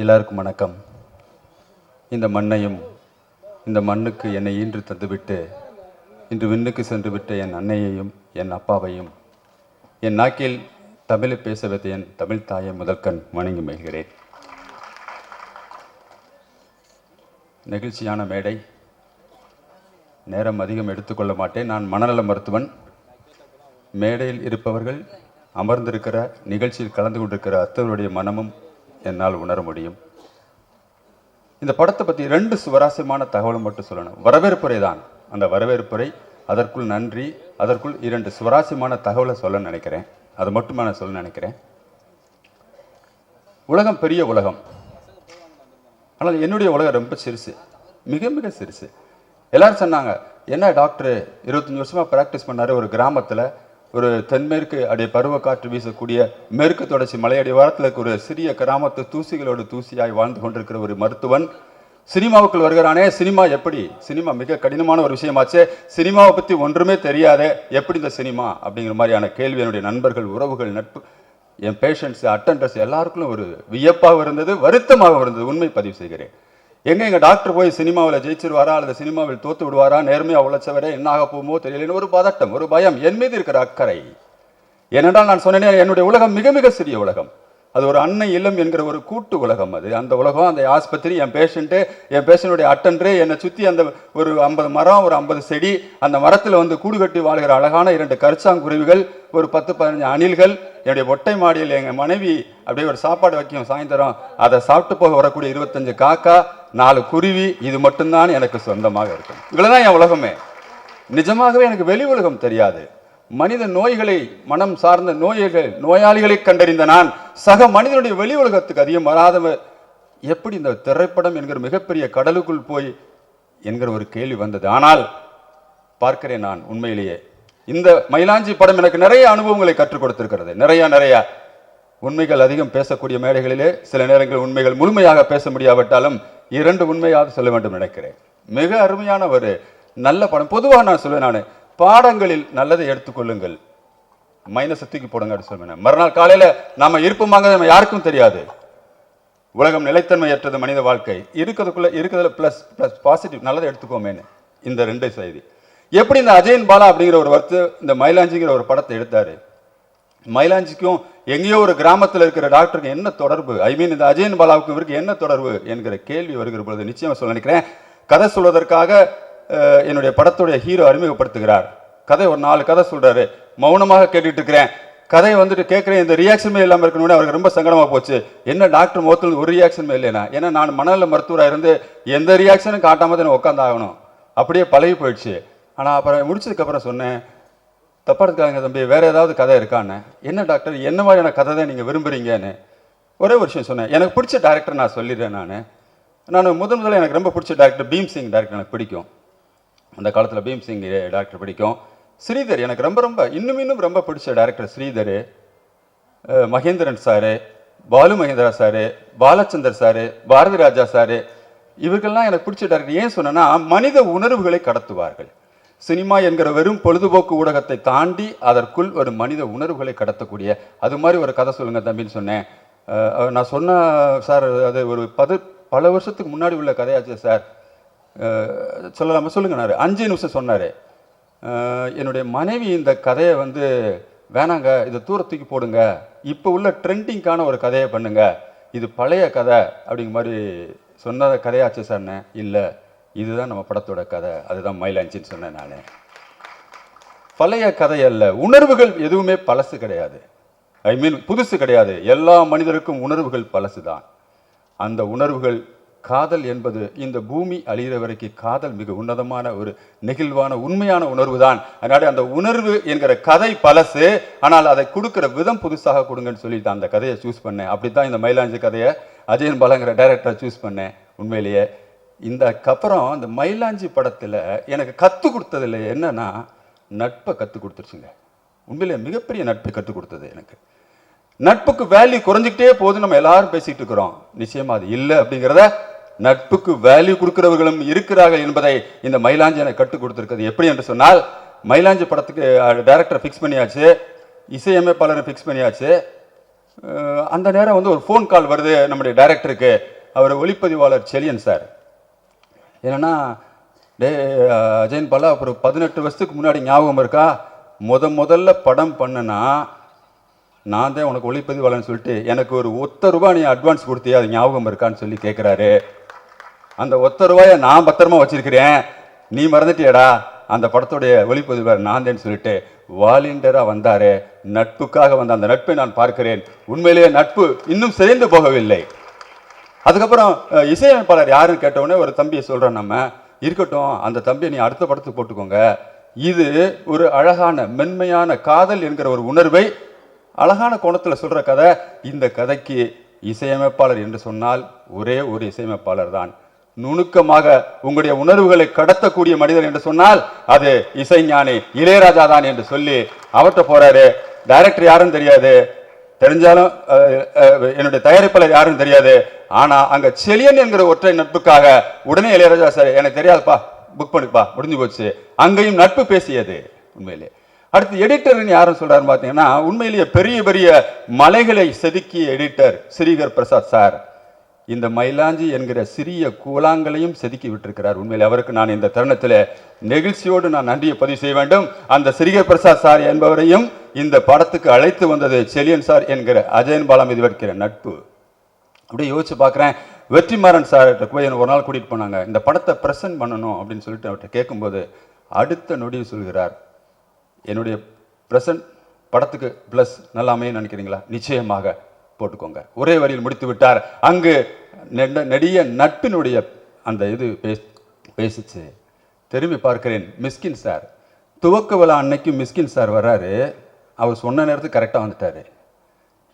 எல்லாருக்கும் வணக்கம். இந்த மண்ணையும் இந்த மண்ணுக்கு என்னை ஈன்று தந்துவிட்டு இன்று விண்ணுக்கு சென்று விட்ட என் அன்னையையும் என் அப்பாவையும் என் நாக்கில் தமிழை பேச வைத்த என் தமிழ் தாயை முதற்கண் வணங்கி மகிழ்கிறேன். நெகிழ்ச்சியான மேடை. நேரம் அதிகம் எடுத்துக்கொள்ள மாட்டேன். நான் மனநல மருத்துவன். மேடையில் இருப்பவர்கள், அமர்ந்திருக்கிற நிகழ்ச்சியில் கலந்து கொண்டிருக்கிற அத்தவருடைய மனமும் என்னால் உணர முடியும். இந்த படத்தை பற்றி 2 சுவாரஸ்யமான தகவலை மட்டும் சொல்லணும். வரவேற்புரை தான் அந்த வரவேற்புரை, அதற்குள் நன்றி, அதற்குள் 2 சுவாரஸ்யமான தகவலை சொல்ல நினைக்கிறேன். அதை மட்டும் நான் சொல்ல நினைக்கிறேன். உலகம் பெரிய உலகம், ஆனால் என்னுடைய உலகம் ரொம்ப சிறுசு, மிக மிக சிறுசு. எல்லாரும் சொன்னாங்க, என்ன டாக்டர் 25 வருஷமாக ப்ராக்டிஸ் பண்ணார் ஒரு கிராமத்தில், ஒரு தென்மேற்கு அடைய பருவக்காற்று வீசக்கூடிய மேற்கு தொடர்ச்சி மலையடி வாரத்தில் ஒரு சிறிய கிராமத்து தூசிகளோடு தூசியாய் வாழ்ந்து கொண்டிருக்கிற ஒரு மருத்துவன் சினிமாவுக்குள் வருகிறானே. சினிமா எப்படி? சினிமா மிக கடினமான ஒரு விஷயமாச்சே. சினிமாவை பற்றி ஒன்றுமே தெரியாதே, எப்படி இந்த சினிமா அப்படிங்கிற மாதிரியான கேள்வி என்னுடைய நண்பர்கள், உறவுகள், நட்பு, என் பேஷண்ட்ஸ், அட்டண்டர்ஸ் எல்லாருக்கும் ஒரு வியப்பாக இருந்தது, வருத்தமாக இருந்தது. உண்மை பதிவு செய்கிறேன். எங்கள் டாக்டர் போய் சினிமாவில் ஜெயிச்சிருவாரா அல்லது சினிமாவில் தோத்து விடுவாரா, நேர்மையாக உழைச்சவரே என்ன ஆக போகுமோ தெரியலன்னு ஒரு பதட்டம், ஒரு பயம், என் மீது இருக்கிற அக்கறை. ஏனென்றால் நான் சொன்னேன், என்னுடைய உலகம் மிக மிக சிறிய உலகம். அது ஒரு அன்னை இல்லம் என்கிற ஒரு கூட்டு உலகம். அது அந்த உலகம், அந்த ஆஸ்பத்திரி, என் பேஷண்ட்டு, என் பேஷண்ட்டுடைய அட்டண்டரு, என்னை சுற்றி அந்த ஒரு 50 மரம், ஒரு 50 செடி, அந்த மரத்தில் வந்து கூடு கட்டி வாழ்கிற அழகான 2 கரிச்சாங்குருவிகள், ஒரு 10-15 அணில்கள், என்னுடைய ஒட்டை மாடியில் எங்கள் மனைவி அப்படியே ஒரு சாப்பாடு வைக்கும் சாயந்தரம், அதை சாப்பிட்டு போக வரக்கூடிய 25 காக்கா, 4 குருவி, இது மட்டும்தான் எனக்கு சொந்தமாக இருக்கும். இவ்வளவுதான் என் உலகமே. நிஜமாகவே எனக்கு வெளி உலகம் தெரியாது. மனித நோய்களை, மனம் சார்ந்த நோயாளிகளை கண்டறிந்த நான் சக மனிதனுடைய வெளி உலகத்துக்கு அதிகம் வராதவர். எப்படி இந்த திரைப்படம் என்கிற மிகப்பெரிய கடலுக்குள் போய் என்கிற ஒரு கேள்வி வந்தது. ஆனால் பார்க்கிறேன், நான் உண்மையிலேயே இந்த மயிலாஞ்சி படம் எனக்கு நிறைய அனுபவங்களை கற்றுக் கொடுத்திருக்கிறது. நிறைய உண்மைகள் அதிகம் பேசக்கூடிய மேடைகளிலே சில நேரங்கள் உண்மைகள் முழுமையாக பேச முடியாவிட்டாலும் 2 உண்மையாக சொல்ல வேண்டும் நினைக்கிறேன். மிக அருமையான ஒரு நல்ல படம். பொதுவாக நான் சொல்லுவேன், நான் பாடங்களில் நல்லதை எடுத்துக்கொள்ளுங்கள், மைனஸை தூக்கி போடுங்க அப்படின்னு சொல்லுவேன். மறுநாள் காலையில் நாம இருப்போமாங்க நம்ம யாருக்கும் தெரியாது. உலகம் நிலைத்தன்மையற்றது, மனித வாழ்க்கை இருக்கிறதுல பிளஸ் பாசிட்டிவ், நல்லதை எடுத்துக்கோமேன்னு இந்த 2 செய்தி. எப்படி இந்த அஜயன் பாலா அப்படிங்கிற ஒரு இந்த மயிலாஞ்சிங்கிற ஒரு படத்தை எடுத்தாரு. மயிலாஞ்சிக்கும் எங்கேயோ ஒரு கிராமத்தில் இருக்கிற டாக்டருக்கு என்ன தொடர்பு, இந்த அஜயன் பாலாவுக்கும் இவருக்கு என்ன தொடர்பு என்கிற கேள்வி வருகிற பொழுது நிச்சயமா சொல்ல நினைக்கிறேன். கதை சொல்வதற்காக என்னுடைய படத்துடைய ஹீரோ அறிமுகப்படுத்துகிறார். கதை ஒரு 4 கதை சொல்றாரு. மௌனமாக கேட்டுட்டு இருக்கிறேன். கதையை வந்துட்டு கேட்குறேன், இந்த ரியாக்ஷனுமே இல்லாமல் இருக்கணும்னு அவருக்கு ரொம்ப சங்கடமாக போச்சு. என்ன டாக்டர் முகத்தில் ஒரு ரியாக்ஷனுமே இல்லைனா, ஏன்னா நான் மனநல மருத்துவராக இருந்து எந்த ரியாக்ஷனும் காட்டாமல் தான் உட்காந்தாகணும், அப்படியே பழகி போயிடுச்சு. ஆனால் அப்புறம் முடிச்சதுக்கப்புறம் சொன்னேன், தப்பா எடுத்துக்காங்க தம்பி, வேற ஏதாவது கதை இருக்கான்னு. என்ன டாக்டர், என்ன மாதிரியான கதை தான் நீங்கள் விரும்புறீங்கன்னு ஒரே ஒரு விஷயம் சொன்னேன். எனக்கு பிடிச்ச டேரக்டர் நான் சொல்லிடுறேன். நான் முதல்ல எனக்கு ரொம்ப பிடிச்ச டேரக்டர் பீம் சிங் டேரக்டர் எனக்கு பிடிக்கும். அந்த காலத்தில் பீம் சிங் டேரக்டர் பிடிக்கும். ஸ்ரீதர் எனக்கு ரொம்ப இன்னும் ரொம்ப பிடிச்ச director Sridhar, Mahendran sir, Balu Mahendra sir, Balachander sir, Bharathi Raja sir, இவர்கள்லாம் எனக்கு பிடிச்ச டேரக்டர். ஏன் சொன்னேன்னா, மனித உணர்வுகளை கடத்துவார்கள். சினிமா என்கிற வெறும் பொழுதுபோக்கு ஊடகத்தை தாண்டி அதற்குள் ஒரு மனித உணர்வுகளை கடத்தக்கூடிய அது மாதிரி ஒரு கதை சொல்லுங்க தம்பின்னு சொன்னேன். நான் சொன்ன சார், அது ஒரு பல வருஷத்துக்கு முன்னாடி உள்ள கதையாச்சு சார், சொல்லலாமா சொல்லுங்க. 5 நிமிஷம் சொன்னார். என்னுடைய மனைவி இந்த கதையை வேணாங்க, இதை தூரத்துக்கு போடுங்க, இப்போ உள்ள ட்ரெண்டிங்கான ஒரு கதையை பண்ணுங்க, இது பழைய கதை அப்படிங்கிற மாதிரி சொன்ன கதையாச்சு சார்ண்ணே. இல்லை, இதுதான் நம்ம படத்தோட கதை, அதுதான் மயிலாஞ்சின்னு சொன்னேன். நான் பழைய கதை அல்ல, உணர்வுகள் எதுவுமே பழசு கிடையாது, புதுசு கிடையாது. எல்லா மனிதருக்கும் உணர்வுகள் பழசு தான். அந்த உணர்வுகள், காதல் என்பது இந்த பூமி அழிகிற வரைக்கும் காதல் மிக உன்னதமான ஒரு நெகிழ்வான உண்மையான உணர்வு தான். அதனால அந்த உணர்வு என்கிற கதை பழசு, ஆனால் அதை கொடுக்குற விதம் புதுசாக கொடுங்கன்னு சொல்லிட்டு அந்த கதையை சூஸ் பண்ணேன். அப்படித்தான் இந்த மயிலாஞ்சி கதையை அஜயன் பாலாங்கிற டைரக்டரை சூஸ் பண்ணேன். உண்மையிலேயே அப்புறம் இந்த மயிலாஞ்சி படத்தில் எனக்கு கற்றுக் கொடுத்ததில்லை என்னன்னா, நட்பை கற்றுக் கொடுத்துருச்சுங்க. உண்மையிலேயே மிகப்பெரிய நட்பை கற்றுக் கொடுத்தது எனக்கு. நட்புக்கு வேல்யூ குறைஞ்சிக்கிட்டே போது நம்ம எல்லாரும் பேசிட்டு இருக்கிறோம். நிச்சயமா அது இல்லை அப்படிங்கிறத, நட்புக்கு வேல்யூ கொடுக்கிறவர்களும் இருக்கிறார்கள் என்பதை இந்த மயிலாஞ்சி எனக்கு கற்றுக் கொடுத்துருக்கிறது. எப்படி என்று சொன்னால், மயிலாஞ்சி படத்துக்கு டைரக்டர் ஃபிக்ஸ் பண்ணியாச்சு, இசையமைப்பாளரை ஃபிக்ஸ் பண்ணியாச்சு. அந்த நேரம் வந்து ஒரு ஃபோன் கால் வருது நம்முடைய டைரக்டருக்கு, அவர் ஒளிப்பதிவாளர் செலியன் சார். என்னன்னா, டே அஜயன் பாலா, அப்புறம் 18 வருஷத்துக்கு முன்னாடி ஞாபகம் இருக்கா, முதல்ல படம் பண்ணுனா நான் தான் உனக்கு ஒளிப்பதிவாளர்னு சொல்லிட்டு எனக்கு ஒரு ₹1 நீ அட்வான்ஸ் கொடுத்தியா, அது ஞாபகம் இருக்கான்னு சொல்லி கேட்குறாரு. அந்த ₹1 நான் பத்திரமா வச்சிருக்கிறேன், நீ மறந்துட்டியடா, அந்த படத்துடைய ஒளிப்பதிவாளர் நான் தான் சொல்லிட்டு வாலண்டியராக வந்தாரு. நட்புக்காக வந்த அந்த நட்பை நான் பார்க்கிறேன். உண்மையிலேயே நட்பு இன்னும் சிதைந்து போகவில்லை. அதுக்கப்புறம் இசையமைப்பாளர் யாருன்னு கேட்டவுடனே ஒரு தம்பியை சொல்கிறோம் நம்ம, இருக்கட்டும் அந்த தம்பியை நீ அடுத்த படத்துக்கு போட்டுக்கோங்க. இது ஒரு அழகான மென்மையான காதல் என்கிற ஒரு உணர்வை அழகான கோணத்தில் சொல்கிற கதை. இந்த கதைக்கு இசையமைப்பாளர் என்று சொன்னால் ஒரே ஒரு இசையமைப்பாளர் தான். நுணுக்கமாக உங்களுடைய உணர்வுகளை கடத்தக்கூடிய மனிதர் என்று சொன்னால் அது இசைஞானி இளையராஜா தான் என்று சொல்லி அவர்கிட்ட போறாரு. டைரக்டர் யாருன்னு தெரியாது, தெரிஞ்சாலும் என்னுடைய தயாரிப்பாளர் யாருன்னு தெரியாது. ஆனா அங்க செலியன் என்கிற ஒற்றை நட்புக்காக உடனே இளையராஜா சார் எனக்கு தெரியாதுப்பா, புக் பண்ணிப்பா, முடிஞ்சு போச்சு. அங்கேயும் நட்பு பேசியது உண்மையிலே. அடுத்து எடிட்டர் யாரும் சொல்றாரு பாத்தீங்கன்னா, உண்மையிலேயே பெரிய பெரிய மலைகளை செதுக்கிய எடிட்டர் ஸ்ரீகர் பிரசாத் சார் இந்த மயிலாஞ்சி என்கிற சிறிய கூழாங்களையும் செதுக்கி விட்டிருக்கிறார். உண்மையில் அவருக்கு நான் இந்த தருணத்தில் நெகிழ்ச்சியோடு நான் நன்றியை பதிவு செய்ய வேண்டும். அந்த ஸ்ரீகர் பிரசாத் சார் என்பவரையும் இந்த படத்துக்கு அழைத்து வந்தது செலியன் சார் என்கிற அஜயன் பாலா மீது வைக்கிற நட்பு. அப்படியே யோசிச்சு பார்க்குறேன். வெற்றிமாறன் சார் போய் ஒரு நாள் கூட்டிகிட்டு போனாங்க, இந்த படத்தை ப்ரெசென்ட் பண்ணணும் அப்படின்னு சொல்லிட்டு அவர்கிட்ட கேட்கும்போது அடுத்த நொடி சொல்கிறார், என்னுடைய ப்ரெசன்ட் படத்துக்கு ப்ளஸ் நல்லா அமையும் நினைக்கிறீங்களா, நிச்சயமாக போட்டுக்கோங்க, ஒரே வரியில் முடித்து விட்டார். அங்கு நெடிய நட்பினுடைய அந்த இது பேசிச்சு. திரும்பி பார்க்கிறேன், மிஸ்கின் சார் துவக்க விழா அன்னைக்கு மிஸ்கின் சார் வர்றாரு. அவர் சொன்ன நேரத்துக்கு கரெக்டாக வந்துட்டாரு,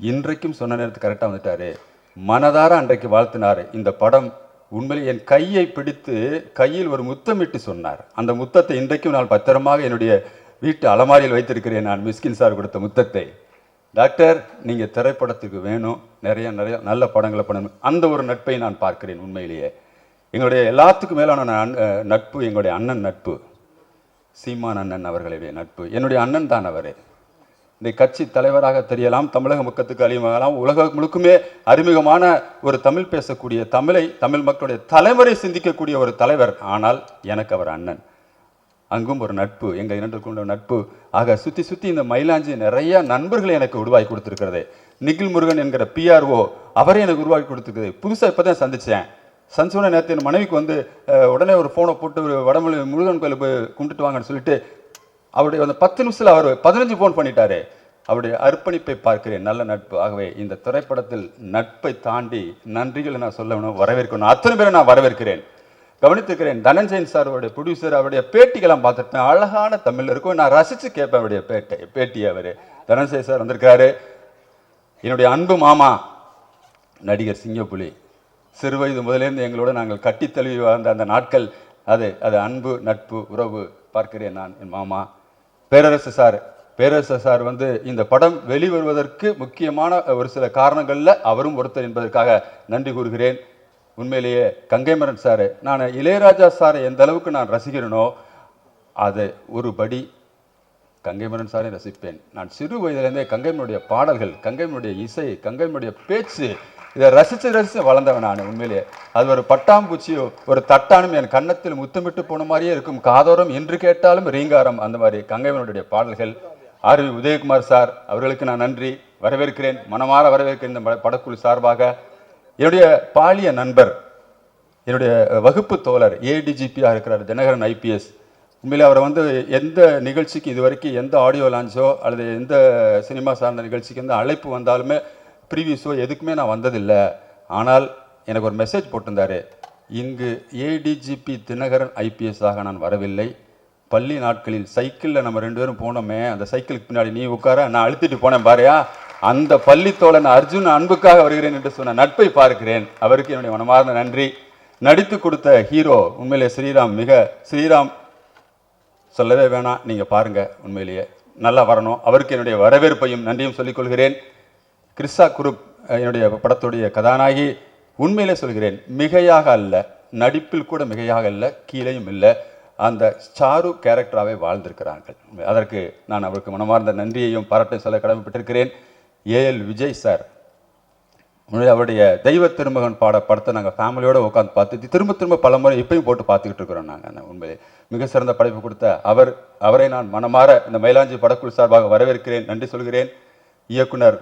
இன்றைக்கும் சொன்ன நேரத்துக்கு கரெக்டாக வந்துட்டாரு. மனதார அன்றைக்கு வாழ்த்தினார். இந்த படம் உண்மையில் என் கையை பிடித்து கையில் ஒரு முத்தமிட்டு சொன்னார். அந்த முத்தத்தை இன்றைக்கும் நான் பத்திரமாக என்னுடைய வீட்டு அலமாரியில் வைத்திருக்கிறேன். நான் மிஸ்கின் சார் கொடுத்த முத்தத்தை. டாக்டர் நீங்கள் திரைப்படத்துக்கு வேணும், நிறைய நல்ல படங்களை பண்ணணும். அந்த ஒரு நட்பை நான் பார்க்கிறேன். உண்மையிலேயே எங்களுடைய எல்லாத்துக்கும் மேலான நட்பு எங்களுடைய அண்ணன் நட்பு, சீமான் அண்ணன் அவர்களுடைய நட்பு. என்னுடைய அண்ணன் தான் அவர். இந்த கட்சி தலைவராக தெரியலாம், தமிழக மக்களுக்கு அறிமுகலாம், உலகம் முழுக்குமே அறிமுகமான ஒரு தமிழ் பேசக்கூடிய தமிழ் மக்களுடைய தலைவரை சிந்திக்கக்கூடிய ஒரு தலைவர். ஆனால் எனக்கு அவர் அண்ணன். அங்கும் ஒரு நட்பு, எங்கள் இரண்டுக்குள்ள நட்பு. ஆக சுற்றி சுற்றி இந்த மயிலாஞ்சி நிறைய நண்பர்களை எனக்கு உருவாக்கி கொடுத்துருக்கிறது. நிகில் முருகன் என்கிற PRO அவரே எனக்கு உருவாக்கி கொடுத்துருக்குது. புதுசாக இப்போ தான் சந்தித்தேன். சந்திச்சோடனே நேற்று என் மனைவிக்கு வந்து உடனே ஒரு ஃபோனை போட்டு ஒரு வடமொழி முருகன் கோயிலுக்கு போய் கும்பிட்டுட்டு வாங்கன்னு சொல்லிட்டு அவருடைய அந்த 10 நிமிஷத்தில் அவர் 15 ஃபோன் பண்ணிட்டாரு. அவருடைய அர்ப்பணிப்பை பார்க்கிறேன். நல்ல நட்பு. ஆகவே இந்த திரைப்படத்தில் நட்பை தாண்டி நன்றிகளை நான் சொல்லணும், வரவேற்கணும். அத்தனை பேரை நான் வரவேற்கிறேன், கவனித்திருக்கிறேன். தனஞ்சயன் சார் அவருடைய ப்ரொடியூசர், அவருடைய பேட்டிகளாம் பார்த்துட்டேன். அழகான தமிழ் இருக்கும், நான் ரசித்து கேட்பேன் அவருடைய பேட்டி. அவர் தனஞ்சயன் சார் வந்திருக்காரு. என்னுடைய அன்பு மாமா நடிகர் சிங்கப்புலி, சிறு வயது முதலேருந்து எங்களோட நாங்கள் கட்டி தழுவி வாழ்ந்த அந்த நாட்கள், அது அன்பு நட்பு உறவு பார்க்கிறேன் நான். என் மாமா பேரரசு சார் வந்து இந்த படம் வெளிவருவதற்கு முக்கியமான ஒரு சில காரணங்களில் அவரும் ஒருத்தர் என்பதற்காக நன்றி கூறுகிறேன். உண்மையிலேயே கங்கைமரன் சார், நான் இளையராஜா சாரை எந்த அளவுக்கு நான் ரசிக்கிறேனோ அதை ஒரு படி கங்கைமரன் சாரை ரசிப்பேன். நான் சிறு வயதிலேருந்தே கங்கைமனுடைய பாடல்கள், கங்கைமனுடைய இசை, கங்கைமனுடைய பேச்சு, இதை ரசித்து வளர்ந்தவன் நான். உண்மையிலேயே அது ஒரு பட்டாம்பூச்சியோ ஒரு தட்டானும் என் கன்னத்தில் முத்தமிட்டு போன மாதிரியே இருக்கும். காதோரம் என்று கேட்டாலும் ரீங்காரம், அந்த மாதிரி கங்கைமனுடைய பாடல்கள். RV உதயகுமார் சார் அவர்களுக்கு நான் நன்றி வரவேற்கிறேன், மனமாற வரவேற்கிறேன் இந்த படக்குழு சார்பாக. என்னுடைய பாலிய நண்பர், என்னுடைய வகுப்பு தோழர், ADGP-யாக இருக்கிறார் தினகரன் IPS. உண்மையிலே அவரை வந்து எந்த நிகழ்ச்சிக்கு இதுவரைக்கும் எந்த ஆடியோ லான்ச்சோ அல்லது எந்த சினிமா சார்ந்த நிகழ்ச்சிக்கு எந்த அழைப்பு வந்தாலுமே ப்ரீவியஸோ எதுக்குமே நான் வந்ததில்லை. ஆனால் எனக்கு ஒரு மெசேஜ் போட்டிருந்தாரு, இங்கு ADGP தினகரன் IPS-ஆக நான் வரவில்லை, பள்ளி நாட்களில் சைக்கிளில் நம்ம 2 பேரும் போனோமே, அந்த சைக்கிளுக்கு பின்னாடி நீ உட்கார, நான் அழுத்திட்டு போனேன் பாரியா, அந்த பள்ளித்தோழன் அர்ஜுன் அன்புக்காக வருகிறேன் என்று சொன்ன நட்பை பார்க்கிறேன். அவருக்கு என்னுடைய மனமார்ந்த நன்றி. நடித்து கொடுத்த ஹீரோ உண்மையிலே ஸ்ரீராம் சொல்லவே வேணாம், நீங்கள் பாருங்கள், உண்மையிலேயே நல்லா வரணும். அவருக்கு என்னுடைய வரவேற்பையும் நன்றியும் சொல்லிக்கொள்கிறேன். கிறிஸ்ஸா குரூப் என்னுடைய படத்துடைய கதாநாயகி, உண்மையிலே சொல்கிறேன், மிகையாக அல்ல, நடிப்பில் கூட மிகையாக இல்லை, கீழேயும் இல்லை, அந்த சாரு கேரக்டராகவே வாழ்ந்திருக்கிறார்கள். அதற்கு நான் அவருக்கு மனமார்ந்த நன்றியையும் பாராட்டையும் சொல்ல கடமைப்பட்டிருக்கிறேன். AL விஜய் சார் அவருடைய தெய்வ திருமகன் படத்தை நாங்கள் ஃபேமிலியோடு உட்காந்து பார்த்து திரும்ப திரும்ப பல முறை இப்பயும் போட்டு பார்த்துக்கிட்டு இருக்கிறோம். நாங்கள் உண்மையிலே மிக சிறந்த படைப்பு கொடுத்த அவரை நான் மனமாற இந்த மயிலாஞ்சி படக்குழு சார்பாக வரவேற்கிறேன், நன்றி சொல்கிறேன். இயக்குனர்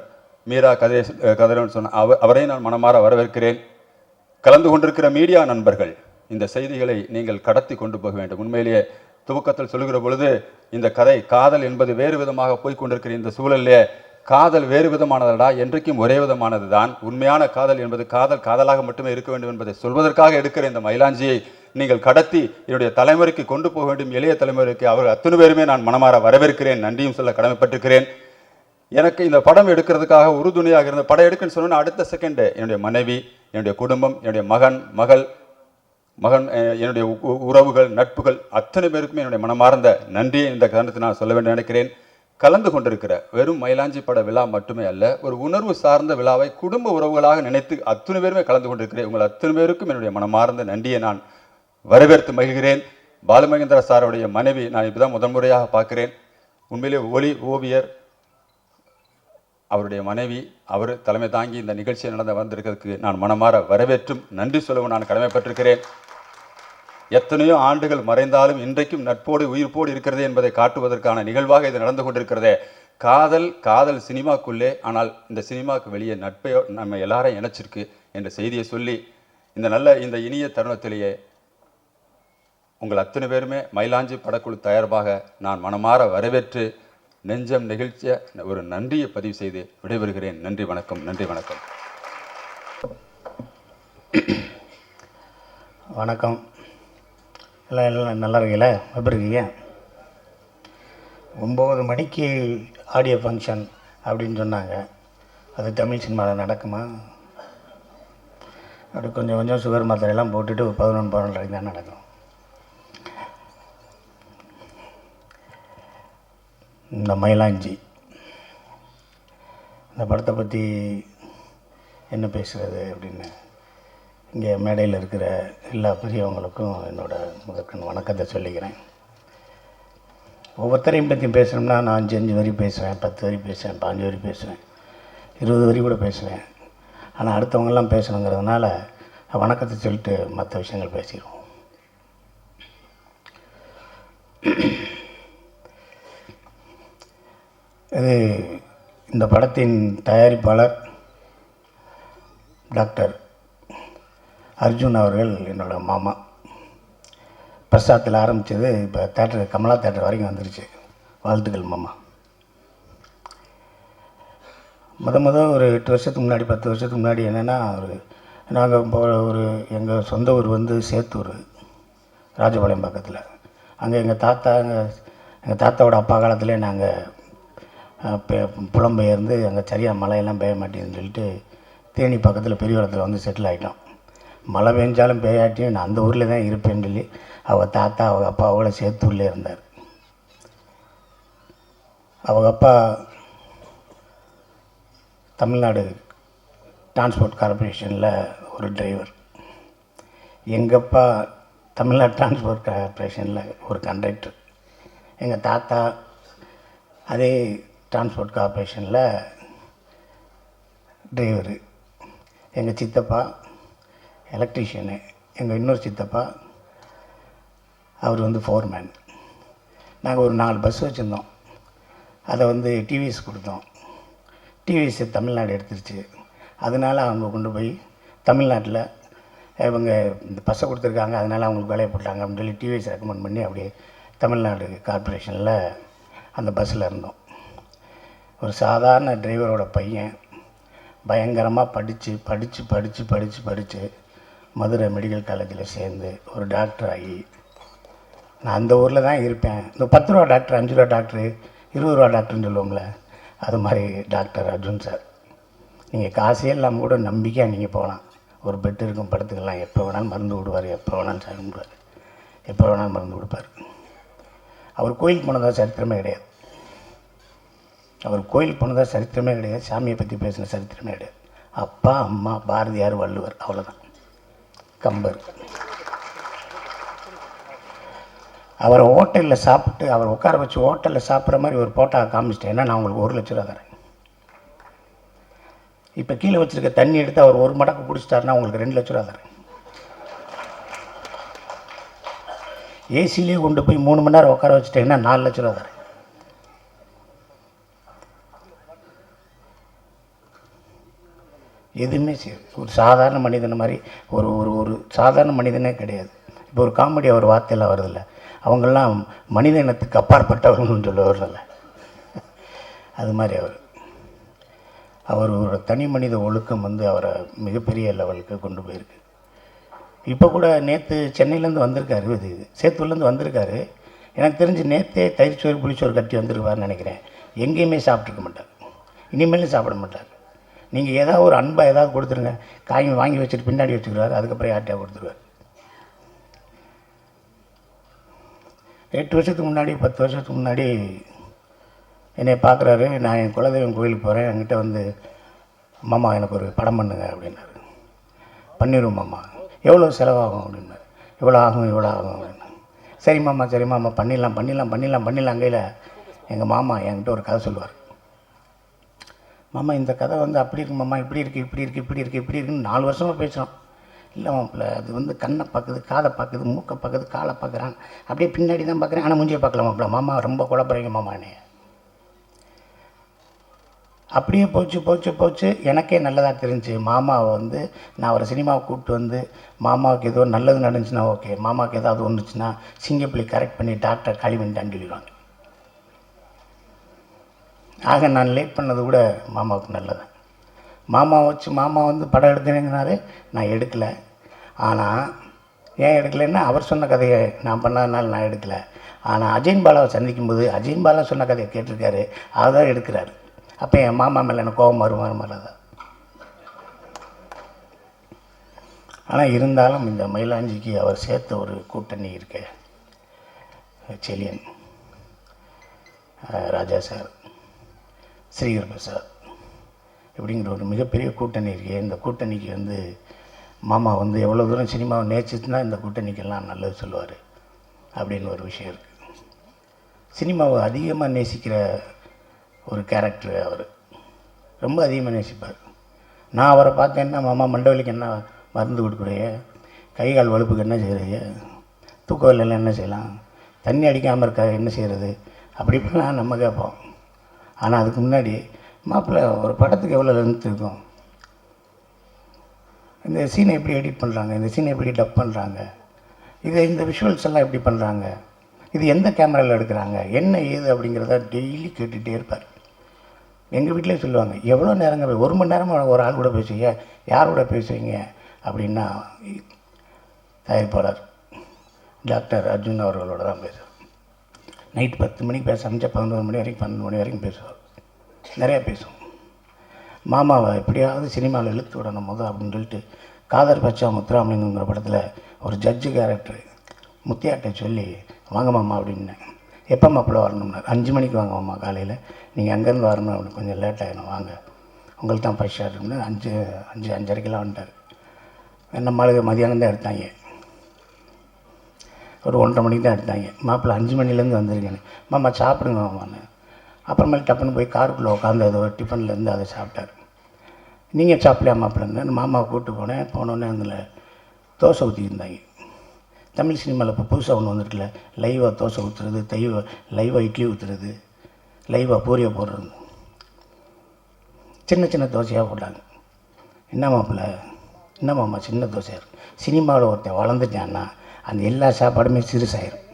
மீரா கதிரவன் சொன்ன அவரை நான் மனமாற வரவேற்கிறேன். கலந்து கொண்டிருக்கிற மீடியா நண்பர்கள், இந்த செய்திகளை நீங்கள் கடத்தி கொண்டு போக வேண்டும். உண்மையிலேயே துவக்கத்தில் சொல்லுகிற பொழுது இந்த கதை காதல் என்பது வேறு விதமாக போய்கொண்டிருக்கிற இந்த சூழலிலே காதல் வேறு விதமானதா, என்றைக்கும் ஒரே விதமானது தான். உண்மையான காதல் என்பது காதலாக மட்டுமே இருக்க வேண்டும் என்பதை சொல்வதற்காக எடுக்கிற இந்த மயிலாஞ்சியை நீங்கள் கடத்தி என்னுடைய தலைமுறைக்கு கொண்டு போக வேண்டும், எளிய தலைமுறைக்கு. அவர்கள் அத்தனை பேருமே நான் மனமாற வரவேற்கிறேன், நன்றியும் சொல்ல கடமைப்பட்டிருக்கிறேன். எனக்கு இந்த படம் எடுக்கிறதுக்காக உறுதுணையாக இருந்த படம் எடுக்குன்னு சொன்னோன்னா அடுத்த செகண்டு என்னுடைய மனைவி, என்னுடைய குடும்பம், என்னுடைய மகன், என்னுடைய உறவுகள், நட்புகள் அத்தனை பேருக்குமே என்னுடைய மனமார்ந்த நன்றியை இந்த காரணத்தை நான் சொல்ல வேண்டும் நினைக்கிறேன். கலந்து கொண்டிருக்கிற வெறும் மயிலாஞ்சி பட விழா மட்டுமே அல்ல, ஒரு உணர்வு சார்ந்த விழாவை குடும்ப உறவுகளாக நினைத்து அத்தனை பேருமே கலந்து கொண்டிருக்கிறேன். உங்கள் அத்தனை பேருக்கும் என்னுடைய மனமார்ந்த நன்றியை நான் வரவேற்று மகிழ்கிறேன். பாலுமகேந்திரா சாருடைய மனைவி நான் இப்போதான் முதன்முறையாக பார்க்கிறேன். உண்மையிலே ஒளி ஓவியர், அவருடைய மனைவி, அவர் தலைமை தாங்கி இந்த நிகழ்ச்சியை வந்திருக்கிறதுக்கு நான் மனமாற வரவேற்றும் நன்றி சொல்லவும் நான் கடமைப்பட்டிருக்கிறேன். எத்தனையோ ஆண்டுகள் மறைந்தாலும் இன்றைக்கும் நட்போடு உயிர்ப்போடு இருக்கிறது என்பதை காட்டுவதற்கான நிகழ்வாக இது நடந்து கொண்டிருக்கிறதே. காதல் சினிமாக்குள்ளே, ஆனால் இந்த சினிமாவுக்கு வெளியே நட்பை நம்ம எல்லாரையும் இணைச்சிருக்கு என்ற செய்தியை சொல்லி இந்த இனிய தருணத்திலேயே உங்கள் அத்தனை பேருமே மயிலாஞ்சி படக்குழு தயார்பாக நான் மனமாற வரவேற்று நெஞ்சம் நெகிழ்ச்சிய ஒரு நன்றியை பதிவு செய்து விடைபெறுகிறேன். நன்றி, வணக்கம். நன்றி, வணக்கம். வணக்கம். எல்லாம் நல்லா இருக்கீங்களா? எப்படி இருக்கீங்க? 9 மணிக்கு ஆடியோ ஃபங்க்ஷன் அப்படின்னு சொன்னாங்க. அது தமிழ் சினிமாவில் நடக்குமா? அப்படி கொஞ்சம் சுகர் மாத்திரையெல்லாம் போட்டுட்டு 11-12 தான் நடக்கும். இந்த மயிலாஞ்சி இந்த படத்தை பற்றி என்ன பேசுகிறது அப்படின்னு இங்கே மேடையில் இருக்கிற எல்லா பெரியவங்களுக்கும் என்னோடய முதற்கண் வணக்கத்தை சொல்லிக்கிறேன். ஒவ்வொருத்தரையும் பற்றி பேசணும்னா நான் 5 வரி பேசுவேன், 10 வரி பேசுவேன், 15 வரி பேசுவேன், 20 வரி கூட பேசுவேன். ஆனால் அடுத்தவங்கெல்லாம் பேசணுங்கிறதுனால வணக்கத்தை சொல்லிட்டு மற்ற விஷயங்கள் பேசிடுவோம். இது இந்த படத்தின் தயாரிப்பாளர் டாக்டர் அர்ஜுன் அவர்கள் என்னோட மாமா. பிரசாத்தில் ஆரம்பித்தது இப்போ தேட்டர், கமலா தேட்டர் வரைக்கும் வந்துருச்சு. வாழ்த்துக்கள் மாமா. ஒரு 8 வருஷத்துக்கு முன்னாடி 10 வருஷத்துக்கு முன்னாடி என்னென்னா, நாங்கள் இப்போ எங்கள் சொந்த ஊர் வந்து சேத்தூர், ராஜபாளையம் பக்கத்தில். அங்கே எங்கள் தாத்தாவோட அப்பா காலத்திலே நாங்கள் புலம்பெயர்ந்து அங்கே சரியாக மழையெல்லாம் பெய்ய மாட்டேங்குதுன்னு சொல்லிட்டு தேனி பக்கத்தில் பெரியவரத்தில் வந்து செட்டில் ஆகிட்டோம். மழை பெஞ்சாலும் பெய்யாட்டியும் நான் அந்த ஊரில் தான் இருப்பேன்னு சொல்லி அவங்க தாத்தா அவங்க அப்பாவோட சேத்தூரில் இருந்தார். அவங்க அப்பா தமிழ்நாடு டிரான்ஸ்போர்ட் கார்பரேஷனில் ஒரு டிரைவர், எங்கள் அப்பா தமிழ்நாடு டிரான்ஸ்போர்ட் கார்பரேஷனில் ஒரு கண்டக்டர், எங்கள் தாத்தா அதே டிரான்ஸ்போர்ட் கார்பரேஷனில் டிரைவரு, எங்கள் சித்தப்பா எலக்ட்ரீஷியனு, எங்கள் இன்னொரு சித்தப்பா அவர் வந்து ஃபோர்மேன். நாங்கள் ஒரு 4 பஸ் வச்சுருந்தோம். அதை வந்து டிவிஎஸ் கொடுத்தோம். டிவிஎஸ் தமிழ்நாடு எடுத்துருச்சு. அதனால் அவங்க கொண்டு போய் தமிழ்நாட்டில் இவங்க இந்த பஸ்ஸை கொடுத்துருக்காங்க, அதனால் அவங்களுக்கு வேலையை போட்டாங்க அப்படின்னு சொல்லி டிவிஎஸ் ரெக்கமெண்ட் பண்ணி அப்படியே தமிழ்நாடு கார்பரேஷனில் அந்த பஸ்ஸில் இருந்தோம். ஒரு சாதாரண டிரைவரோட பையன் பயங்கரமாக படித்து மதுரை மெடிக்கல் காலேஜில் சேர்ந்து ஒரு டாக்டர் ஆகி, நான் அந்த ஊரில் தான் இருப்பேன். இந்த 10 ரூபா டாக்டர், 5 ரூபா டாக்டரு, 20 ரூபா டாக்டர்னு சொல்லுவோம்ல, அது மாதிரி டாக்டர் அர்ஜுன் சார். நீங்கள் காசே இல்லாமல் கூட நம்பிக்கையாக நீங்கள் போகலாம். ஒரு பெட்டு இருக்கும், படுத்துக்கலாம், எப்போ வேணாலும் மருந்து விடுவார், எப்போ வேணாலும் சாப்பிடுவார், எப்போ வேணாலும் மருந்து கொடுப்பார். அவர் கோயிலுக்கு போனதாக சரித்திரமே கிடையாது. சாமியை பற்றி பேசின சரித்திரமே கிடையாது. அப்பா, அம்மா, பாரதியார், வள்ளுவர், அவ்வளோதான். கம்பர். அவரை ஹோட்டலில் சாப்பிட்டு, அவர் உட்கார வச்சு ஹோட்டலில் சாப்பிட்ற மாதிரி ஒரு போட்டோ காமிச்சிட்டேன். ஏன்னா நான் உங்களுக்கு 1 லட்ச ரூபா தரேன். இப்போ கீழே வச்சுருக்க தண்ணி எடுத்து அவர் ஒரு மடக்கு பிடிச்சிட்டாருன்னா உங்களுக்கு 2 லட்ச ரூபா தரேன். ஏசிலேயே கொண்டு போய் 3 மணி நேரம் உட்கார வச்சுட்டீங்கன்னா 4 லட்ச ரூபா தரேன். எதுவுமே செய்யாது. ஒரு சாதாரண மனிதனை மாதிரி ஒரு ஒரு ஒரு சாதாரண மனிதனே கிடையாது. இப்போ ஒரு காமெடி அவர் வார்த்தையெல்லாம் வருதில்ல, அவங்கெல்லாம் மனித இனத்துக்கு அப்பாற்பட்டவர்கள்னு சொல்ல வருதில்ல, அது மாதிரி அவரோட தனி மனித ஒழுக்கம் வந்து அவரை மிகப்பெரிய லெவலுக்கு கொண்டு போயிருக்கு. இப்போ கூட நேற்று சென்னையிலேருந்து வந்திருக்காரு, இது சேத்தூர்லேருந்து வந்திருக்காரு. எனக்கு தெரிஞ்சு நேற்றே தயிர் சோறு புளிச்சோறு கட்டி வந்திருப்பாருன்னு நினைக்கிறேன். எங்கேயுமே சாப்பிட்ருக்க மாட்டார், இனிமேலும் சாப்பிட மாட்டார். நீங்கள் ஏதாவது ஒரு அன்பாக ஏதாவது கொடுத்துருங்க, காய் வாங்கி வச்சுட்டு பின்னாடி வச்சுக்கிறாரு, அதுக்கப்புறம் யார்கிட்டயா கொடுத்துருவார். 8 வருஷத்துக்கு முன்னாடி 10 வருஷத்துக்கு முன்னாடி என்னை பார்க்குறாரு. நான் என் குலதெய்வம் கோயிலுக்கு போகிறேன், என்கிட்ட வந்து மாமா எனக்கு ஒரு படம் பண்ணுங்க அப்படின்னாரு. பண்ணிடுவோம் மாமா, எவ்வளோ செலவாகும் அப்படின்னாரு. இவ்வளோ ஆகும் அப்படின்னா, சரி மாமா பண்ணிடலாம். அங்கேயில் எங்கள் மாமா என்கிட்ட ஒரு கதை சொல்லுவார். மாமா இந்த கதை வந்து அப்படி இருக்கு மாமா, இப்படி இருக்குன்னு 4 வருஷமாக பேசுகிறோம். இல்லை மாப்பிள்ள, அது வந்து கண்ணை பார்க்குது, காதை பார்க்குது, மூக்கை பார்க்குது, காலை பார்க்குறான், அப்படியே பின்னாடி தான் பார்க்குறேன், ஆனால் மூஞ்சியை பார்க்கல மாப்பிள்ள. மாமா ரொம்ப குழப்பறீங்க மாமா என்னைய. அப்படியே போச்சு. எனக்கே நல்லதாக தெரிஞ்சு மாமாவை வந்து நான் ஒரு சினிமாவை கூப்பிட்டு வந்து மாமாவுக்கு ஏதோ நல்லது நடந்துச்சுன்னா ஓகே, மாமாவுக்கு ஏதாவது ஒன்றுச்சுன்னா சிங்கப்பள்ளி கரெக்ட் பண்ணி டாக்டர் காலி பண்ணிட்டான்னு சொல்லிடுவாங்க. ஆக நான் லேட் பண்ணது கூட மாமாவுக்கு நல்லது. மாமா வந்து படம் எடுக்கிறேங்கனாரு, நான் எடுக்கலை. ஆனால் ஏன் எடுக்கலைன்னா அவர் சொன்ன கதையை நான் பண்ணாதனால நான் எடுக்கலை. ஆனால் அஜயன் பாலாவை சந்திக்கும்போது அஜயன் பாலா சொன்ன கதையை கேட்டிருக்காரு, அதான் எடுக்கிறாரு. அப்போ என் மாமா மேலே எனக்கு கோபம் வருமாறு தான். ஆனால் இருந்தாலும் இந்த மயிலாஞ்சிக்கு அவர் சேர்த்த ஒரு கூட்டணி இருக்க, செலியன், ராஜா சார், ஸ்ரீகர் பிரசாத் இப்படிங்கிற ஒரு மிகப்பெரிய கூட்டணி இருக்கு. இந்த கூட்டணிக்கு வந்து மாமா வந்து எவ்வளோ தூரம் சினிமாவை நேசிச்சுன்னா இந்த கூட்டணிக்கெல்லாம் நல்லது சொல்லுவார் அப்படின்னு ஒரு விஷயம் இருக்குது. சினிமாவை அதிகமாக நேசிக்கிற ஒரு கேரக்டர் அவர், ரொம்ப அதிகமாக நேசிப்பார். நான் அவரை பார்த்தேன்னா, மாமா மண்டவலிக்கு என்ன மருந்து கொடுக்குறைய, கை கால் வலுப்புக்கு என்ன செய்கிறது, தூக்க இல்லைன்னா என்ன செய்யலாம், தண்ணி அடிக்காமல் இருக்கா என்ன செய்கிறது, அப்படி இப்படிலாம் நம்ம கேட்போம். ஆனால் அதுக்கு முன்னாடி மாப்பிள்ளை ஒரு படத்துக்கு எவ்வளோ லென்த் இருக்கும், இந்த சீனை எப்படி எடிட் பண்ணுறாங்க, இந்த சீனை எப்படி டப் பண்ணுறாங்க, இந்த விஷுவல்ஸ் எல்லாம் எப்படி பண்ணுறாங்க, இது எந்த கேமராவில் எடுக்கிறாங்க, என்ன ஏது அப்படிங்கிறத டெய்லி கேட்டுகிட்டே இருப்பார். எங்கள் வீட்டிலே சொல்லுவாங்க, எவ்வளோ நேரங்க 1 மணி நேரமாக ஒரு ஆள் கூட பேசுவீங்க, யார் கூட பேசுவீங்க அப்படின்னா தயாரிப்பாளர் டாக்டர் அர்ஜுன் அவர்களோட தான் பேசுவார். நைட் 10 மணிக்கு பேச ஆரம்பிச்சா 11 மணி வரைக்கும் 12 மணி வரைக்கும் பேசுவார். நிறையா பேசுவோம். மாமாவை எப்படியாவது சினிமாவில் இழுத்து விடணும் அப்படின்னு சொல்லிட்டு காதர் பச்சா முத்துராமலிங்கங்கிற படத்தில் ஒரு ஜட்ஜு கேரக்டர் முத்தியாட்டை சொல்லி வாங்க மாமா அப்படின்னேன். எப்போ மாப்பிள்ள வரணும்னா 5 மணிக்கு வாங்க மாமா காலையில், நீங்கள் அங்கேருந்து வரணும் அப்படின்னு, கொஞ்சம் லேட் ஆகிடும் வாங்க, உங்களுக்கு தான் ஃபர்ஸ்ட் ஷாட் இருக்குன்னு 5:30 வந்துட்டார். நம்ம ஆளுங்க மதியானம் தான் எடுத்தாங்க, ஒரு 1:30 மணிக்கு தான் எடுத்தாங்க. மாப்பிள்ளை 5 மணிலேருந்து வந்துருக்கேன்னு, மாமா சாப்பிடுங்க மாமான்னு. அப்புறமேல் டப்புன்னு போய் காருக்குள்ளே உட்காந்து ஏதோ டிஃபன்லேருந்து அதை சாப்பிட்டார். நீங்கள் சாப்பிடலையா மாப்பிள்ளைன்னு மாமாவை கூப்பிட்டு போனோடனே அதில் தோசை ஊற்றிருந்தாங்க. தமிழ் சினிமாவில் இப்போ புதுசாக ஒன்று வந்துருக்குல்ல, லைவாக தோசை ஊற்றுறது, லைவாக இட்லி ஊற்றுறது, லைவாக பூரியை போடுறது, சின்ன தோசையாக போட்டாங்க. என்ன மாப்பிள்ள, என்ன மாமா சின்ன தோசையாக இருக்கும். சினிமாவில் ஒருத்தன் வளர்ந்துட்டான்னா அந்த எல்லா சாப்பாடுமே சிறுசாயிரும்.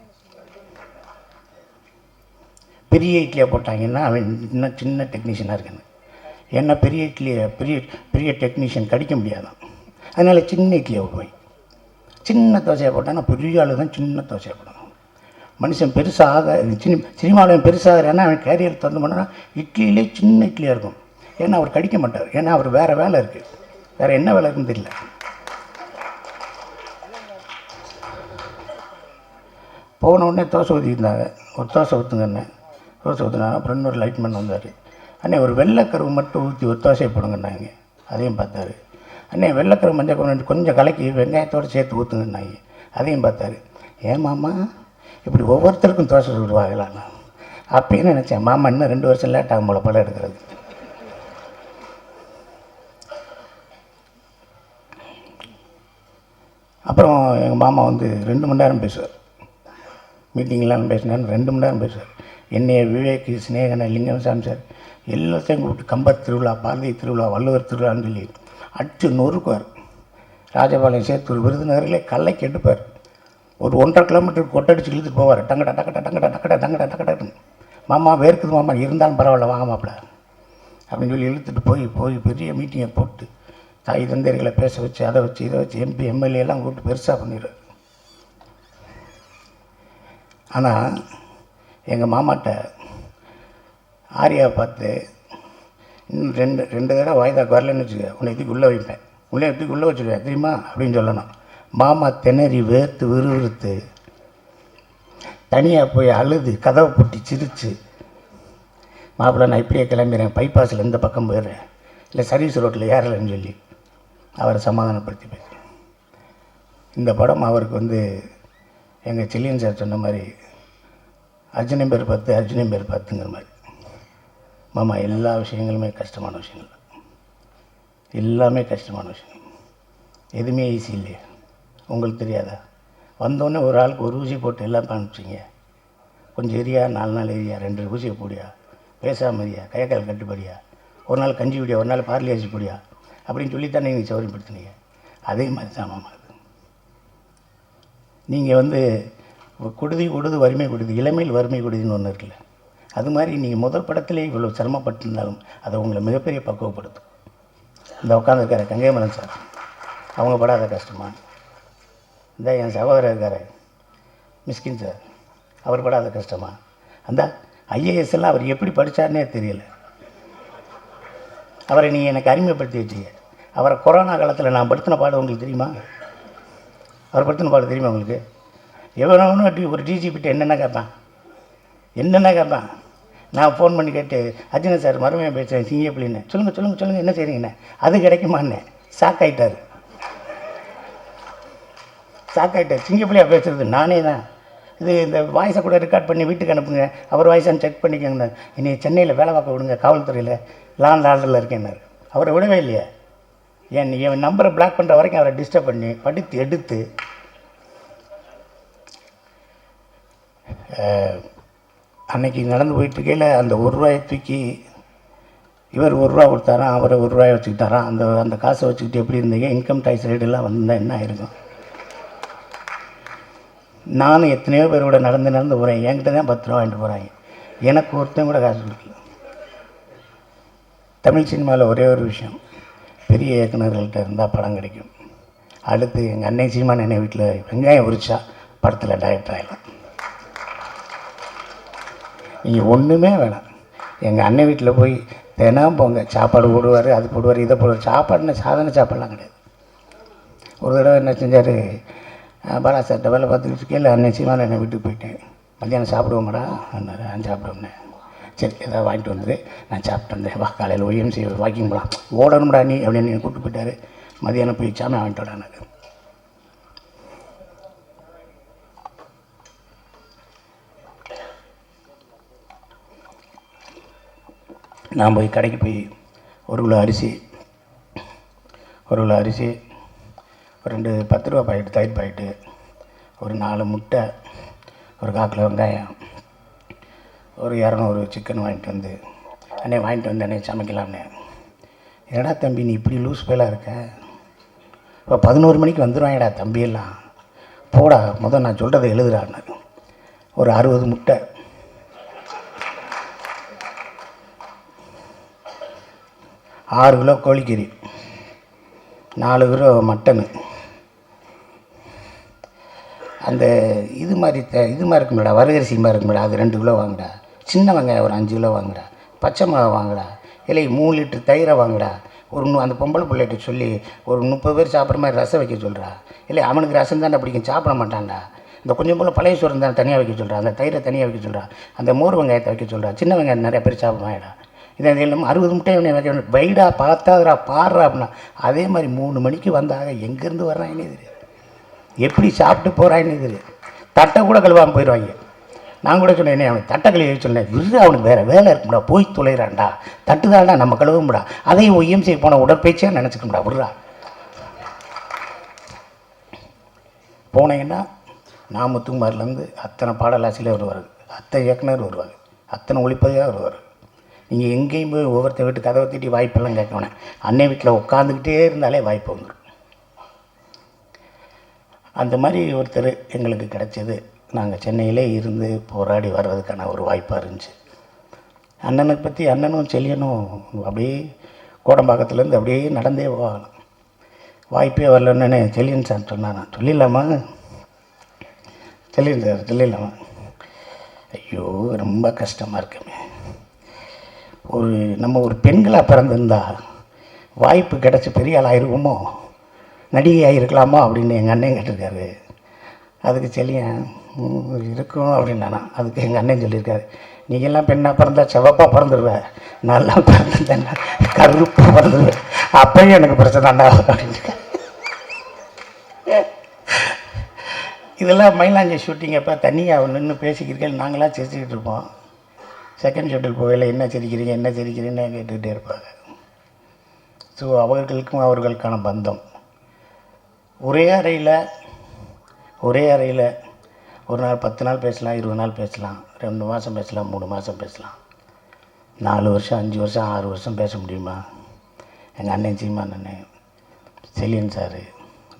பெரிய இட்லியாக போட்டாங்கன்னா அவன் இன்னும் சின்ன டெக்னீஷியனாக இருக்காங்க. ஏன்னா பெரிய இட்லியை பெரிய டெக்னீஷியன் கடிக்க முடியாதான், அதனால் சின்ன இட்லியை விடுவாங்க. சின்ன தோசையாக போட்டால் நான் பெரிய ஆள் தான் சின்ன தோசையாக போடணும். மனுஷன் பெருசாக சினிமாவில் பெருசாகிறேன்னா அவன் கேரியர் திறந்து பண்ணால் இட்லியிலே சின்ன இட்லியாக இருக்கும். ஏன்னா அவர் கடிக்க மாட்டார், ஏன்னா அவர் வேறு வேலை இருக்குது, வேறு என்ன வேலை இருக்குன்னு தெரியல. போன உடனே தோசை ஊற்றிருந்தாங்க, ஒரு தோசை ஊற்றுங்கண்ணே, தோசை ஊற்றுனாங்க. அப்புறம் இன்னொரு லைட்மேன் வந்தார். அண்ணே ஒரு வெள்ளைக்கருவு மட்டும் ஊற்றி ஒரு தோசையை போடுங்கன்னாங்க. அதையும் பார்த்தாரு. அண்ணே வெள்ளைக்கருவு மஞ்சள் கருவு கொஞ்சம் கலக்கி வெங்காயத்தோடு சேர்த்து ஊற்றுங்கன்னாங்க. அதையும் பார்த்தாரு. ஏன் மாமா இப்படி ஒவ்வொருத்தருக்கும் தோசை சுடுவாங்களாண்ணா அப்படின்னு நினச்சேன். மாமா இன்னும் 2 வருஷம் லேட் ஆகும் போல படம் எடுக்கிறது. அப்புறம் எங்கள் மாமா வந்து 2 மணி நேரம் பேசுவார். மீட்டிங்லாம் பேசினான்னு 2 மணி நேரம் பேசுவார். என்னைய விவேக், சிநேகனை, லிங்கம்சாமி சார் எல்லாத்தையும் கூப்பிட்டு கம்பர் திருவிழா, பாரதி திருவிழா, வள்ளுவர் திருவிழான்னு சொல்லி அடிச்சு நொறுக்குவார். ராஜபாளையம், சேத்தூர், விருதுநகரிலே கல்லைக்கு எடுப்பார். ஒரு 1.5 கிலோமீட்டர் கொட்டடிச்சு இழுத்துட்டு போவார். டங்கடா டக்கடா டங்கடா டக்கடா டங்கடா டக்கடான்னு. மாமா வேர்க்குது மாமா, இருந்தாலும் பரவாயில்ல வாங்க மாப்பிள்ள அப்படின்னு சொல்லி இழுத்துட்டு போய் பெரிய மீட்டிங்கை போட்டு தாய் தந்தையர்களை பேச வச்சு அதை வச்சு இதை வச்சு எம்பி எம்எல்ஏ எல்லாம் கூப்பிட்டு பெருசாக பண்ணிடுவார். ஆனால் எங்கள் மாமாட்ட ஆரியாவை பார்த்து இன்னும் ரெண்டு தடவை வாய்தாக்கு வரலன்னு வச்சுக்க, உன்னை இதுக்கு உள்ளே வைப்பேன், உள்ளே எடுத்துக்கு உள்ளே வச்சுருவேன் தெரியுமா அப்படின்னு சொல்லணும். மாமா திணறி வேர்த்து விறுவிறுத்து தனியாக போய் அழுது கதவை பூட்டி சிரித்து, மாப்பிள்ளை நான் இப்படியே கிளம்பிடுறேன், பைபாஸில் இந்த பக்கம் போயிடுறேன், இல்லை சர்வீஸ் ரோட்டில் ஏறலைன்னு சொல்லி அவரை சமாதானப்படுத்தி பேச. இந்த படம் அவருக்கு வந்து எங்கள் சில்லியன் சார் சொன்ன மாதிரி அர்ஜுனன் பேர் 10 அர்ஜுனன் பேர் 10ங்கிற மாதிரி. மாமா எல்லா விஷயங்களுமே கஷ்டமான விஷயங்கள் தான், எல்லாமே கஷ்டமான விஷயங்கள், எதுவுமே ஈஸி இல்லையா? உங்களுக்கு தெரியாதா? வந்தோடனே ஒரு ஆளுக்கு ஒரு ஊசி போட்டு எல்லாம் அனுப்பிச்சிங்க. கொஞ்சம் எரியா, 4 நாள் எரியா, 2 ஊசியை போடியா, பேசாமல் எரியா, கையக்கால் கட்டுப்படியா, ஒரு நாள் கஞ்சி குடியா, ஒரு நாள் பார்லி அரிசி போடியா அப்படின்னு சொல்லித்தானே நீங்கள் சௌரியப்படுத்தினீங்க. அதே மாதிரி தான் மாமா அது. நீங்கள் வந்து கொடுது வறுமை கொடுது, இளமையில் வறுமை கொடுதுன்னு ஒன்று இருக்குல்ல, அது மாதிரி நீங்கள் முதல் படத்திலே இவ்வளோ சிரமப்பட்டிருந்தாலும் அதை உங்களை மிகப்பெரிய பக்குவப்படுத்தும். இந்த உட்காந்துருக்கார கங்கைமரன் சார், அவங்க படாத கஷ்டமா? இந்த என் சகோதரர் இருக்கார் மிஸ்கின் சார், அவர் படாத கஷ்டமா? அந்த ஐஏஎஸ் எல்லாம் அவர் எப்படி படித்தார்னே தெரியல. அவரை நீங்கள் எனக்கு அறிமுகப்படுத்தி வச்சிங்க. அவரை கொரோனா காலத்தில் நான் படுத்தின பாடு உங்களுக்கு தெரியுமா? அவர் படுத்தின பாடு தெரியுமா உங்களுக்கு? எவனோ ஒரு டிஜிபிட்ட என்னென்ன கேட்பான். நான் ஃபோன் பண்ணி கேட்டு, அர்ஜுனன் சார் மறுமையாக பேசுகிறேன் சிங்கப்பிள்ளைன்னு, சொல்லுங்கள் என்ன செய்றீங்கண்ணே, அது கிடைக்குமாண்ணே. ஷாக்காயிட்டார். சிங்கப்பிள்ளையாக பேசுகிறது நானே தான். இது இந்த வாய்ஸை கூட ரெக்கார்ட் பண்ணி வீட்டுக்கு அனுப்புங்க, அவர் வாய்ஸான்னு செக் பண்ணிக்கோங்க. என்னை சென்னையில் வேலை பார்க்க விடுங்க, காவல்துறையில் லாண்ட் ஆர்டரில் இருக்கேன்னாரு. அவரை விடவே இல்லையா? என் நம்பரை பிளாக் பண்ணுற வரைக்கும் அவரை டிஸ்டர்ப் பண்ணி படித்து எடுத்து அன்னைக்கு நடந்து போயிட்டுருக்கையில் அந்த 1 ரூபாயை தூக்கி இவர் 1 ரூபா கொடுத்தாராம், அவரை 1 ரூபாயை வச்சுக்கிட்டாராம். அந்த காசை வச்சுக்கிட்டு எப்படி இருந்தீங்க? இன்கம் டேக்ஸ் ரேட்டெல்லாம் வந்தால் என்ன ஆயிருக்கும்? நானும் எத்தனையோ பேரோட நடந்து போகிறேன், என்கிட்ட தான் 10 ரூபா வாங்கிட்டு போகிறாங்க, எனக்கு ஒருத்தன் கூட காசு கொடுக்கல. தமிழ் சினிமாவில் ஒரே ஒரு விஷயம், பெரிய இயக்குநர்கள்ட்ட இருந்தால் படம் கிடைக்கும். அடுத்து எங்கள் அன்னை சீமான் என்னை வீட்டில் வெங்காயம் உரிச்சா படத்தில் டைரக்டர் ஆகிடலாம். நீங்கள் ஒன்றுமே வேணாம், எங்கள் அண்ணன் வீட்டில் போய் தினம் போங்க, சாப்பாடு போடுவார், அது போடுவார், இதை போடுவார். சாப்பாடுன்னு சாதாரண சாப்பாடெலாம் கிடையாது. ஒரு தடவை என்ன செஞ்சார், பாலா சார்கிட்ட வேலை பார்த்துக்கிட்டு இருக்கேன், அன்னை சீமான் என்னை வீட்டுக்கு போயிட்டேன். மத்தியானம் சாப்பிடுவோம்டா அண்ணாரு. நான் சாப்பிடுவேன்னே. சரி ஏதாவது வாங்கிட்டு வந்துடு, நான் சாப்பிட்டு வந்தேன், வா காலையில் ஒய்எம்சி வாக்கிங் போகலாம், ஓடணும்டா நீ அப்படின்னு கூப்பிட்டு போயிட்டார். மதியானம் போய் சாமி வாங்கிட்டு விடானாரு. நான் போய் கடைக்கு போய் 1 கிலோ அரிசி, 2 10 ரூபா பாக்கெட்டு தயிர் பாக்கெட்டு, ஒரு 4 முட்டை, ஒரு 1/4 கிலோ வெங்காயம், ஒரு 200 சிக்கன் வாங்கிட்டு வந்து அண்ணே சமைக்கலாம்னே. என்னடா தம்பி நீ இப்படி லூஸ் பேலாக இருக்க, இப்போ 11 மணிக்கு வந்துடுவாங்கடா தம்பியெல்லாம், போடா முதல் நான் சொல்கிறத எழுதுறான்னு. ஒரு 60 முட்டை, 6 கிலோ கோழிக்கறி, 4 கிலோ மட்டனு, அந்த இது மாதிரி இருக்கும்டா, வரகரிசி மாதிரி இருக்கும்டா, அது 2 கிலோ வாங்குடா. சின்ன வெங்காயம் ஒரு 5 கிலோ வாங்குடா. பச்சை மிளகா வாங்குடா. இல்லை 3 லிட்டர் தயிரை வாங்குடா. அந்த பொம்பளை பிள்ளைகிட்ட சொல்லி ஒரு 30 பேர் சாப்பிட்ற மாதிரி ரசம் வைக்க சொல்கிறா. இல்லை அவனுக்கு ரசம் தானே பிடிக்கும், சாப்பிட மாட்டான்டா. இந்த கொஞ்சம் போல் பழைய சோறு தான் தனியாக வைக்க சொல்கிறா, அந்த தயிரை தனியாக வைக்க சொல்கிறா, அந்த மோர் வெங்காயத்தை வைக்க சொல்கிறா. சின்ன வெங்காயம் நிறைய பேர் சாப்பிடுவாங்கடா. இதை இல்லாமல் 60 முட்டையை வைக்க வைடா பார்த்தாதுரா பாடுறா அப்படின்னா. அதே மாதிரி 3 மணிக்கு வந்தாக எங்கேருந்து வர்றாங்கன்னே தெரியாது, எப்படி சாப்பிட்டு போகிறாங்கன்னே தெரியாது. தட்டை கூட கழுவாமல் போயிடுவாங்க. நான் கூட சொன்னேன், என்ன அவனுக்கு தட்டை கழுவி சொன்னேன், விரு அவனுக்கு வேறு வேலை இருக்கும்டா, போய் தொலைகிறான்டா, தட்டுதான்டா நம்ம கழுவும்டா, அதையும் ஒய்எம்சி போன உடற்பயிற்சியாக நினச்சிக்கணும்டா விட்றா. போனீங்கன்னா நாமத்துக்குமாரிலேருந்து அத்தனை பாடலாசிரியர் வருவார், அத்தனை இயக்குனர் வருவார், அத்தனை ஒளிப்பதிவாக வருவார். நீங்கள் எங்கேயும் போய் ஒவ்வொருத்தர் வீட்டு கதவை தட்டி வாய்ப்பெல்லாம் கேட்க வேணாம். அன்னை வீட்டில் உட்காந்துக்கிட்டே இருந்தாலே வாய்ப்பு வந்துடும். அந்த மாதிரி ஒருத்தர் எங்களுக்கு கிடைச்சது. நாங்கள் சென்னையிலே இருந்து போராடி வர்றதுக்கான ஒரு வாய்ப்பாக இருந்துச்சு. அண்ணனை பற்றி அண்ணனும் செல்லியனும் அப்படியே கோடம்பாக்கத்துலேருந்து அப்படியே நடந்தே போகலாம். வாய்ப்பே வரலன்னு செல்லியன் சார் சொன்னான். சொல்லிடலாமா? செல்லியன் சார் சொல்லிடலாமா? ஐயோ ரொம்ப கஷ்டமாக இருக்குமே. நம்ம ஒரு பெண்களாக பிறந்திருந்தா வாய்ப்பு கிடச்சி பெரிய ஆள் ஆயிருக்குமோ, நடிகை ஆகிருக்கலாமா அப்படின்னு எங்கள் அண்ணன் கேட்டிருக்காரு. அதுக்கு செல்லியன் இருக்கும் அப்படின்னா, அதுக்கு எங்கள் அண்ணன் சொல்லியிருக்காரு, நீங்கள்லாம் பெண்ணாக பிறந்தா செவப்பாக பிறந்துடுவேன், நல்லா பிறந்திருந்தேன்னா கருப்பாக பிறந்துடுவேன், அப்பயும் எனக்கு பிரச்சனைண்டா அப்படின்னு. இதெல்லாம் மயிலாஞ்சி ஷூட்டிங் அப்போ தனியாக நின்று பேசிக்கிறீர்கள், நாங்களாம் சிரிச்சுக்கிட்டு இருப்போம். செகண்ட் ஷெட்யூல் போகல, என்ன சிரிக்கிறீங்கன்னு கேட்டுக்கிட்டே இருப்பாங்க. ஸோ அவர்களுக்கும் அவர்களுக்கான பந்தம். ஒரே அறையில் ஒரு நாள் 10 நாள் பேசலாம், 20 நாள் பேசலாம், 2 மாதம் பேசலாம், 3 மாதம் பேசலாம். 4 வருஷம் 5 வருஷம் 6 வருஷம் பேச முடியுமா? எங்கள் அண்ணன் சீமான் அண்ணன், Chezhiyan sir,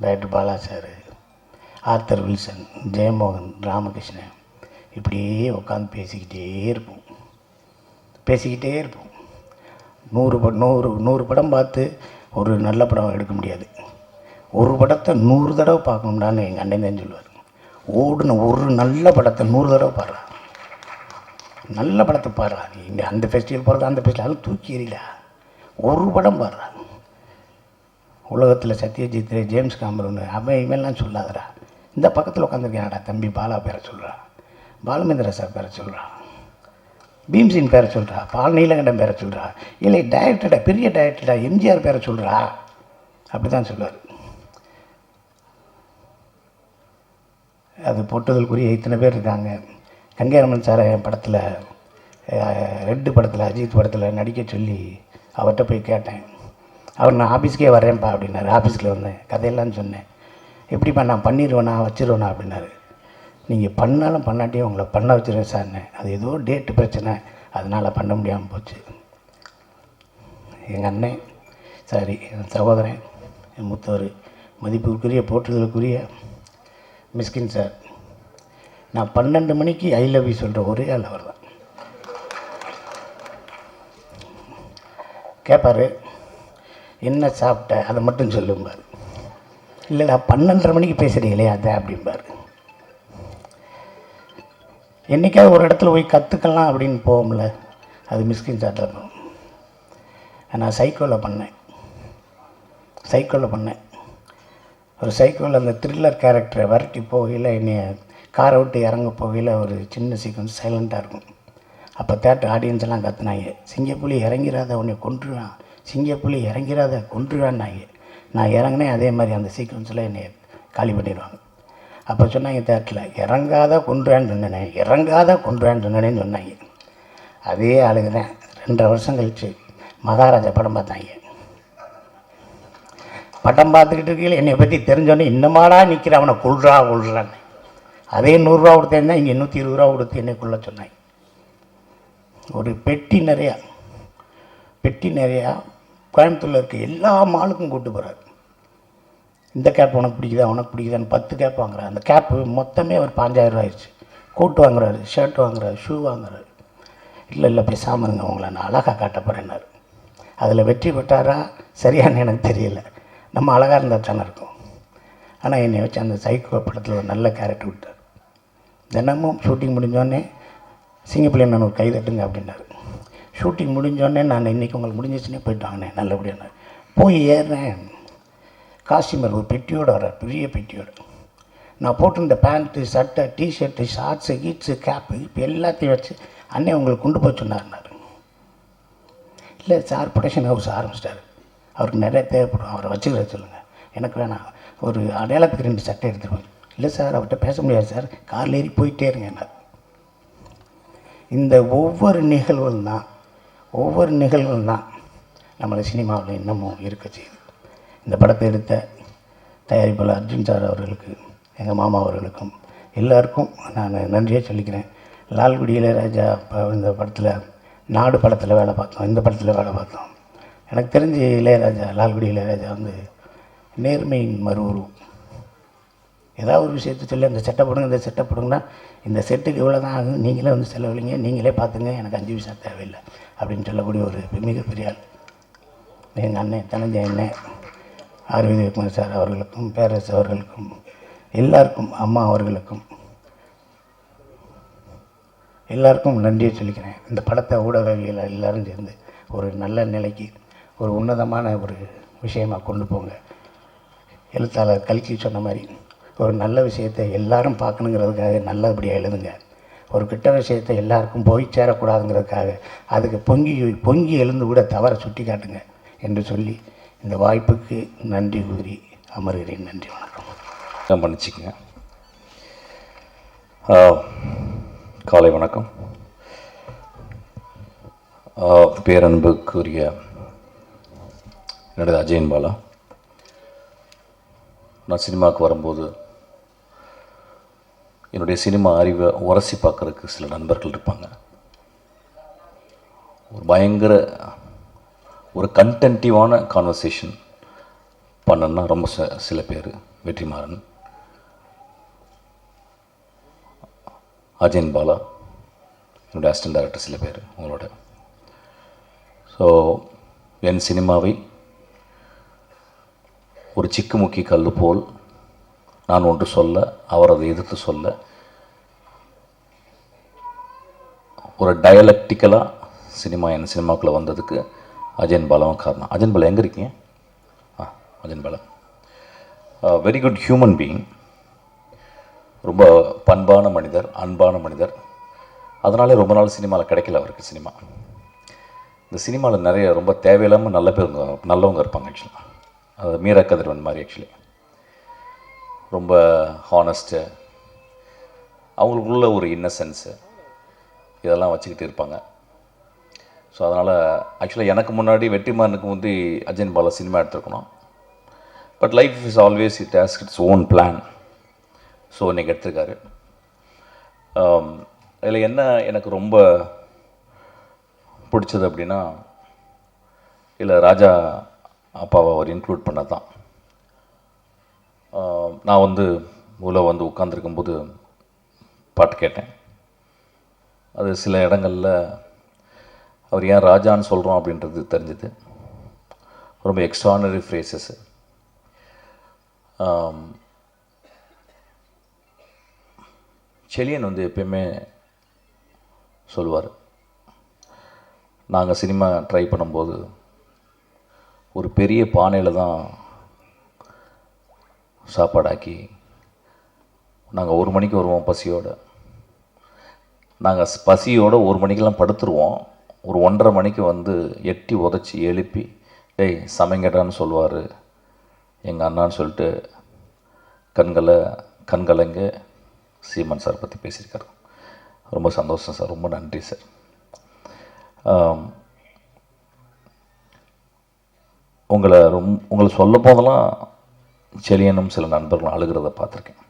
director Bala sir, Arthur Wilson, Jeyamohan, Ramakrishnan, இப்படியே உட்காந்து பேசிக்கிட்டே இருப்போம். 100 படம் பார்த்து ஒரு நல்ல படம் எடுக்க முடியாது. ஒரு படத்தை 100 தடவை பார்க்கணும்டான்னு எங்கள் அண்ணன் தான் சொல்லுவார். ஓடுன ஒரு நல்ல படத்தை 100 தடவை பாடுறா, நல்ல படத்தை பாடுறா. இங்கே அந்த ஃபெஸ்டிவல் போகிறது, அந்த ஃபெஸ்டிவல் அதெல்லாம் தூக்கி எறியல, ஒரு படம் பாடுறா. உலகத்தில் சத்யஜித், ஜேம்ஸ் காமரூன், அவன் இவெல்லாம் சொல்லாதடா. இந்த பக்கத்தில் உட்காந்துருக்கேன்டா தம்பி பாலா பேரை சொல்கிறா, பாலுமேந்திர சார் பேரை சொல்கிறா, பீம்சின் பேரை சொல்கிறா, பால் நீலகண்டன் பேரை சொல்கிறா, இல்லை டைரக்டர்டா, பெரிய டைரக்டர்டா எம்ஜிஆர் பேரை சொல்கிறா, அப்படி தான் சொல்லுவார். அது போட்டதற்குரிய இத்தனை பேர் இருக்காங்க. கங்கைரமன் சாரை என் படத்தில், ரெட்டு படத்தில், அஜித் படத்தில் நடிக்க சொல்லி அவர்கிட்ட போய் கேட்டேன். அவர் நான் ஆஃபீஸ்க்கே வரேன்ப்பா அப்படின்னாரு. ஆஃபீஸில் வந்தேன், கதையெல்லாம் சொன்னேன். எப்படிப்பா நான் பண்ணிடுவேண்ணா வச்சுருவேண்ணா அப்படின்னாரு. நீங்கள் பண்ணாலும் பண்ணாட்டியும் உங்களை பண்ண வச்சுருவேன் சார்னு. அது ஏதோ டேட்டு பிரச்சனை, அதனால் பண்ண முடியாமல் போச்சு. எங்கள் அண்ணன் சாரி, என் சகோதரன், என் மூத்தவர், மதிப்புக்குரிய போற்றுதலுக்குரிய மிஸ்கின் சார், நான் 12 மணிக்கு ஐ லவ் யூ சொல்கிற ஒரே ஆள் அவர் தான். கேட்பார், என்ன சாப்பிட்ட அதை மட்டும் சொல்லும்பார். இல்லை நான் 12:30 மணிக்கு பேசுகிறீங்களே அதை அப்படிம்பார். என்றைக்காவது ஒரு இடத்துல போய் கற்றுக்கலாம் அப்படின்னு போவோம்ல, அது மிஸ்கின் சார் தான். நான் சைக்கோவில் பண்ணேன். ஒரு சைக்கோவில் அந்த த்ரில்லர் கேரக்டரை வரட்டி போகையில், என்னை காரை விட்டு இறங்க போகையில் ஒரு சின்ன சீக்வன்ஸ் சைலண்ட்டாக இருக்கும். அப்போ தேட்டர் ஆடியன்ஸ் எல்லாம் கற்றுனாங்க, சிங்கப்புலி இறங்கிறாத உன்னை கொன்றுவான், சிங்கப்புலி இறங்கிறாத கொன்றுவான்னாங்க. நான் இறங்கினேன், அதே மாதிரி அந்த சீக்வன்ஸில் என்னை காலி பண்ணிடுவாங்க. அப்போ சொன்னாங்க தேட்டரில், இறங்காத கொன்றுவான்னு சொன்னேன்னு சொன்னாங்க. அதே ஆளுங்க தான் 2.5 வருஷம் கழிச்சு மகாராஜா படம் பார்த்தாங்க. படம் பார்த்துக்கிட்டு இருக்கையில் என்னை பற்றி தெரிஞ்சோன்னே, இன்னமாடா நிற்கிற அவனை கொள்றான்னு. அதே 100 ரூபா கொடுத்தேன்னா இங்கே 120 ரூபா கொடுத்து என்னை கொள்ள சொன்னாங்க. ஒரு பெட்டி நிறையா கோயம்புத்தூரில் இருக்க எல்லா மாலுக்கும் கூப்பிட்டு போகிறார். இந்த கேப் உனக்கு பிடிக்குதான்னு 10 கேப் வாங்குறாரு. அந்த கேப்பு மொத்தமே ஒரு 5000 ரூபா ஆயிடுச்சு. கோட் வாங்குறாரு, ஷர்ட் வாங்குறாரு, ஷூ வாங்குறாரு. இல்லை பேசாமல் இருங்க, உங்களை நான் அழகாக காட்ட போகிறேன்னாரு. அதில் வெற்றி பெற்றாரா சரியான எனக்கு தெரியல. நம்ம அழகாக இருந்தால் தானே இருக்கும். ஆனால் என்னை வச்சு அந்த சைக்கோ படத்தில் ஒரு நல்ல கேரக்டர் விட்டார். தினமும் ஷூட்டிங் முடிஞ்சோடனே சிங்கப்பிள்ளை நான் ஒரு கை தட்டுங்க அப்படின்னாரு. ஷூட்டிங் முடிஞ்சோடனே நான் இன்றைக்கி உங்களுக்கு முடிஞ்சிச்சுன்னே போயிட்டு வாங்கினேன் நல்லபடியான. போய் ஏறுறேன், காஸ்டியூமர் ஒரு பெட்டியோடு வர்றார், பெரிய பெட்டியோடு. நான் போட்டிருந்த பேண்ட்டு, சட்டை, டிஷர்ட்டு, ஷார்ட்ஸு, கீட்ஸு, கேப்பு இப்போ எல்லாத்தையும் வச்சு அண்ணன் உங்களுக்கு கொண்டு போய் சொன்னார்னாரு. இல்லை சார் ப்ரொடக்ஷன் ஹவுஸ் ஆரம்பிச்சிட்டாரு, அவருக்கு நிறைய தேவைப்படும், அவரை வச்சுக்கிற சொல்லுங்கள். எனக்கு வேணாம், ஒரு அடையாளத்துக்கு 2 சட்டை எடுத்துருவாங்க. இல்லை சார் அவர்கிட்ட பேச முடியாது சார், காரில் ஏறி போயிட்டே இருங்கன்னார். இந்த ஒவ்வொரு நிகழ்வுகள் தான் நம்மளை சினிமாவில் இன்னமும் இருக்க செய்யுது. இந்த படத்தை எடுத்த தயாரிப்பாளர் அர்ஜுன் சார் அவர்களுக்கு எங்கள் மாமா அவர்களுக்கும் எல்லாருக்கும் நான் நன்றியே சொல்லிக்கிறேன். லால்குடி இளையராஜா இந்த படத்தில் நாடு படத்தில் வேலை பார்த்தோம், இந்த படத்தில் வேலை பார்த்தோம். எனக்கு தெரிஞ்சு இளையராஜா, லால்குடி இளையராஜா வந்து நேர்மையின் மறுஉருவம். ஏதாவது ஒரு விஷயத்தை சொல்லி அந்த செட்டை போடுங்க, இந்த செட்டை போடுங்கன்னா இந்த செட்டுக்கு இவ்வளோ தான் ஆகும், நீங்களே வந்து செலவழிங்க, நீங்களே பார்த்துங்க, எனக்கு 5 பைசா தேவையில்லை அப்படின்னு சொல்லக்கூடிய ஒரு மிகப்பெரிய ஆள் எங்கள் அண்ணன் தனஞ்சய அண்ணன், ஆர் விஜயகுமார் சார் அவர்களுக்கும், பேரரசு அவர்களுக்கும், எல்லாருக்கும், அம்மா அவர்களுக்கும் எல்லாருக்கும் நன்றியை சொல்லிக்கிறேன். இந்த படத்தை ஊடகவியல் எல்லோரும் சேர்ந்து ஒரு நல்ல நிலைக்கு, ஒரு உன்னதமான ஒரு விஷயமாக கொண்டு போங்க. எழுத்தாளர் கல்கி சொன்ன மாதிரி ஒரு நல்ல விஷயத்தை எல்லாரும் பார்க்கணுங்கிறதுக்காக நல்லபடியாக எழுதுங்க. ஒரு கெட்ட விஷயத்தை எல்லாருக்கும் போய் சேரக்கூடாதுங்கிறதுக்காக அதுக்கு பொங்கி எழுந்து கூட தவறை சுட்டி காட்டுங்க என்று சொல்லி இந்த வாய்ப்புக்கு நன்றி கூறி அமர்கிறேன். நன்றி, வணக்கம். மன்னிச்சிக்கங்க. காலை வணக்கம். பேரன்புக்குரிய என்னோடது அஜயன் பாலா. நான் சினிமாவுக்கு வரும்போது என்னுடைய சினிமா அறிவை உரசி பார்க்குறதுக்கு சில நண்பர்கள் இருப்பாங்க. ஒரு பயங்கர ஒரு கண்டென்ட்டிவான கான்வர்சேஷன் பண்ணணுன்னா ரொம்ப சில பேர், வெற்றிமாறன், அஜயன் பாலா, என்னுடைய அசிஸ்டன்ட் டைரக்டர் சில பேர் உங்களோட. ஸோ என் சினிமாவை ஒரு சிக்குமுக்கி கல் போல் நான் ஒன்று சொல்ல, அவர் அதை எதிர்த்து சொல்ல, ஒரு டயலக்டிக்கலாக என் சினிமாக்குள்ளே வந்ததுக்கு அஜயன் பாலாவும் காரணம். அஜயன் பாலா எங்கே இருக்கீங்க? Ajayan Bala very good human being, ரொம்ப பண்பான மனிதர், அன்பான மனிதர். அதனாலே ரொம்ப நாள் சினிமாவில் கிடைக்கல அவருக்கு. இந்த சினிமாவில் நிறைய ரொம்ப தேவையில்லாமல் நல்லவங்க இருப்பாங்க. ஆக்சுவலாக அது மீரா கதிரவன் மாதிரி ஆக்சுவலி ரொம்ப ஹானஸ்ட்டு, அவங்களுக்குள்ள ஒரு இன்னசென்ஸு இதெல்லாம் வச்சுக்கிட்டு இருப்பாங்க. ஸோ அதனால் ஆக்சுவலாக எனக்கு முன்னாடி வெற்றிமாறனுக்கு வந்து அஜயன் பாலா சினிமா எடுத்துருக்கணும். But life is always it has its own plan. So இன்றைக்கி எடுத்திருக்காரு. இதில் என்ன எனக்கு ரொம்ப பிடிச்சது அப்படின்னா, இல்லை ராஜா அப்பாவை அவர் இன்க்ளூட் பண்ணது தான். நான் உள்ளே உட்காந்துருக்கும்போது பாட்டு கேட்டேன். அது சில இடங்களில் அவர் ஏன் ராஜான்னு சொல்கிறோம் அப்படின்றது தெரிஞ்சுது. ரொம்ப எக்ஸ்ட்ரானரி ஃப்ரேசஸ்ஸு. செலியன் எப்பயுமே சொல்லுவார், நாங்கள் சினிமா ட்ரை பண்ணும்போது ஒரு பெரிய பானையில் தான் சாப்பாடாக்கி நாங்கள் 1 மணிக்கு வருவோம் பசியோடு. நாங்கள் பசியோடு 1 மணிக்கெல்லாம் படுத்துருவோம். ஒரு 1:30 மணிக்கு எட்டி உதச்சி எழுப்பி டேய் சமைங்கடான்னு சொல்லுவார் எங்கள் அண்ணான்னு சொல்லிட்டு கண்கலங்க சீமன் சார் பற்றி பேசியிருக்காரு. ரொம்ப சந்தோஷம் சார், ரொம்ப நன்றி சார். உங்களை சொல்ல போதெல்லாம் செலியனும் சில நண்பர்களும் அழுகிறத பார்த்துருக்கேன்.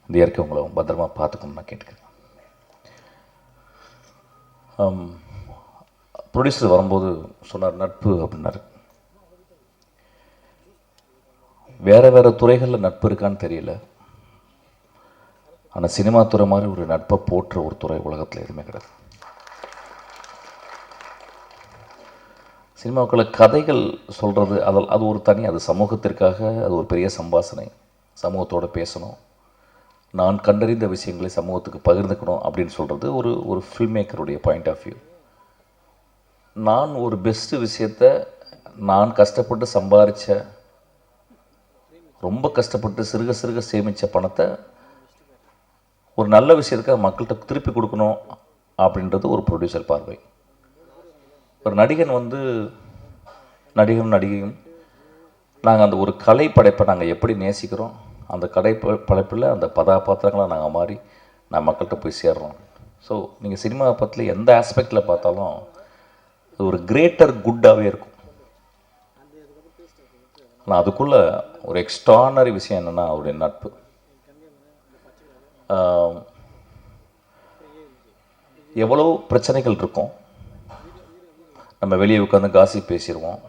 இந்த இயற்கை உங்களை பத்திரமா பார்த்துக்கணும்னு நான் கேட்டுக்கிறேன். ப்ரொடியூசர் வரும்போது சொன்னார் நட்பு அப்படின்னாரு. வேறு துறைகளில் நட்பு இருக்கான்னு தெரியல, ஆனால் சினிமா துறை மாதிரி ஒரு நட்பை போற்ற ஒரு துறை உலகத்தில் எதுவுமே கிடையாது. சினிமாவுக்குள்ள கதைகள் சொல்கிறது அது ஒரு தனி, அது சமூகத்திற்காக அது ஒரு பெரிய சம்பாஷணை. சமூகத்தோடு பேசணும், நான் கண்டறிந்த விஷயங்களை சமூகத்துக்கு பகிர்ந்துக்கணும் அப்படின்னு சொல்கிறது ஒரு ஃபில்ம் மேக்கருடைய பாயிண்ட் ஆஃப் வியூ. நான் ஒரு பெஸ்ட்டு விஷயத்தை நான் கஷ்டப்பட்டு சம்பாதிச்ச, ரொம்ப கஷ்டப்பட்டு சிறுக சேமித்த பணத்தை ஒரு நல்ல விஷயத்துக்காக மக்கள்கிட்ட திருப்பி கொடுக்கணும் அப்படின்றது ஒரு ப்ரொடியூசர் பார்வை. ஒரு நடிகையும் நாங்கள் அந்த ஒரு கலை படைப்பை நாங்கள் எப்படி நேசிக்கிறோம், அந்த கலை படைப்பில் அந்த கதாபாத்திரங்களாக நாங்கள் மாறி நான் மக்கள்கிட்ட போய் சேர்றோம். ஸோ நீங்கள் சினிமாவை பற்றி எந்த ஆஸ்பெக்டில் பார்த்தாலும் அது ஒரு கிரேட்டர் குட்டாகவே இருக்கும். ஆனால் அதுக்குள்ளே ஒரு எக்ஸ்ட்ரானரி விஷயம் என்னென்னா அவருடைய நட்பு. எவ்வளோ பிரச்சனைகள் இருக்கும், நம்ம வெளியே உட்காந்து காசிப் பேசிடுவோம்,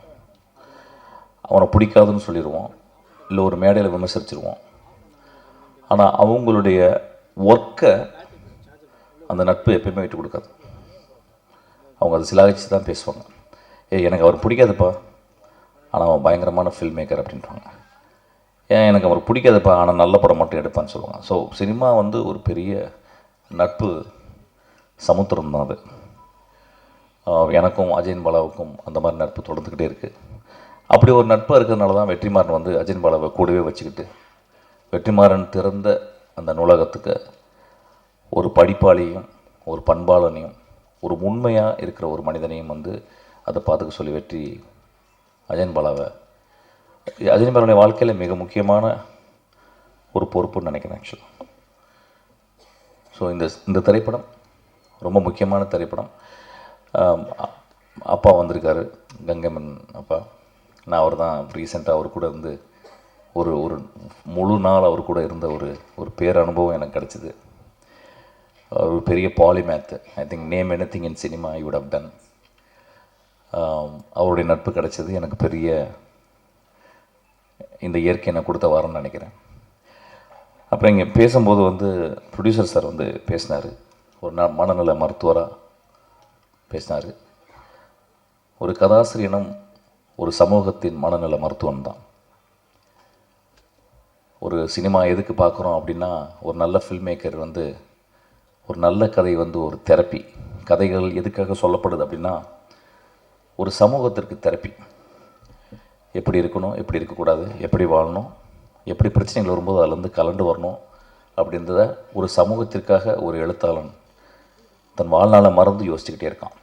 அவனை பிடிக்காதுன்னு சொல்லிடுவோம், இல்லை ஒரு மேடையில் விமர்சிச்சிருவோம். ஆனால் அவங்களுடைய ஒர்க்கை அந்த நட்பு எப்பயுமே விட்டு கொடுக்காது. அவங்க அதை சிலாகிச்சு தான் பேசுவாங்க. எனக்கு அவர் பிடிக்காதுப்பா, ஆனால் அவன் பயங்கரமான ஃபில்ம் மேக்கர் அப்படின்றாங்க. எனக்கு அவர் பிடிக்காதுப்பா, ஆனால் நல்ல படம் மட்டும் எடுப்பான்னு சொல்லுவாங்க. ஸோ சினிமா வந்து ஒரு பெரிய நட்பு சமுத்திரம் தான் அது. எனக்கும் அஜயன் பாலாவுக்கும் அந்த மாதிரி நட்பு தொடர்ந்துக்கிட்டே இருக்குது. அப்படி ஒரு நட்பு இருக்கிறதுனால தான் வெற்றிமாறன் வந்து அஜயன் பாலாவை கூடவே வச்சுக்கிட்டு வெற்றிமாறன் திறந்த அந்த நூலகத்துக்கு ஒரு படிப்பாளியும் ஒரு பண்பாளனையும் ஒரு உண்மையாக இருக்கிற ஒரு மனிதனையும் வந்து அதை பார்த்துக்க சொல்லி வெற்றி அஜயன் பாலாவுடைய வாழ்க்கையில் மிக முக்கியமான ஒரு பொறுப்புன்னு நினைக்கிறேன் ஆக்சுவலாக. ஸோ இந்த திரைப்படம் ரொம்ப முக்கியமான திரைப்படம். அப்பா வந்திருக்காரு, கங்கைமன் அப்பா. நான் அவர் தான் ரீசெண்டாக அவர் கூட இருந்து ஒரு முழு நாள் அவர் கூட இருந்த ஒரு பேர் அனுபவம் எனக்கு கிடச்சிது. ஒரு பெரிய polymath. I think name anything in cinema I would have done. அவருடைய நட்பு கிடச்சது எனக்கு பெரிய இந்த இயற்கை எனக்கு கொடுத்த வாரம்னு நினைக்கிறேன். அப்புறம் இங்கே பேசும்போது வந்து ப்ரொடியூசர் சார் வந்து பேசினார், ஒரு மனநல மருத்துவராக பேசினார். ஒரு கதாசிரியனும் ஒரு சமூகத்தின் மனநல மருத்துவம் தான். ஒரு சினிமா எதுக்கு பார்க்குறோம் அப்படின்னா, ஒரு நல்ல ஃபில்ம் மேக்கர் வந்து ஒரு நல்ல கதை வந்து ஒரு தெரப்பி. கதைகள் எதுக்காக சொல்லப்படுது அப்படின்னா, ஒரு சமூகத்திற்கு தெரப்பி. எப்படி இருக்கணும், எப்படி இருக்கக்கூடாது, எப்படி வாழணும், எப்படி பிரச்சனைகள் வரும்போது அதிலேருந்து கலண்டு வரணும் அப்படின்றத ஒரு சமூகத்திற்காக ஒரு எழுத்தாளன் தன் வாழ்நாளை மறந்து யோசிச்சுக்கிட்டே இருக்கான்.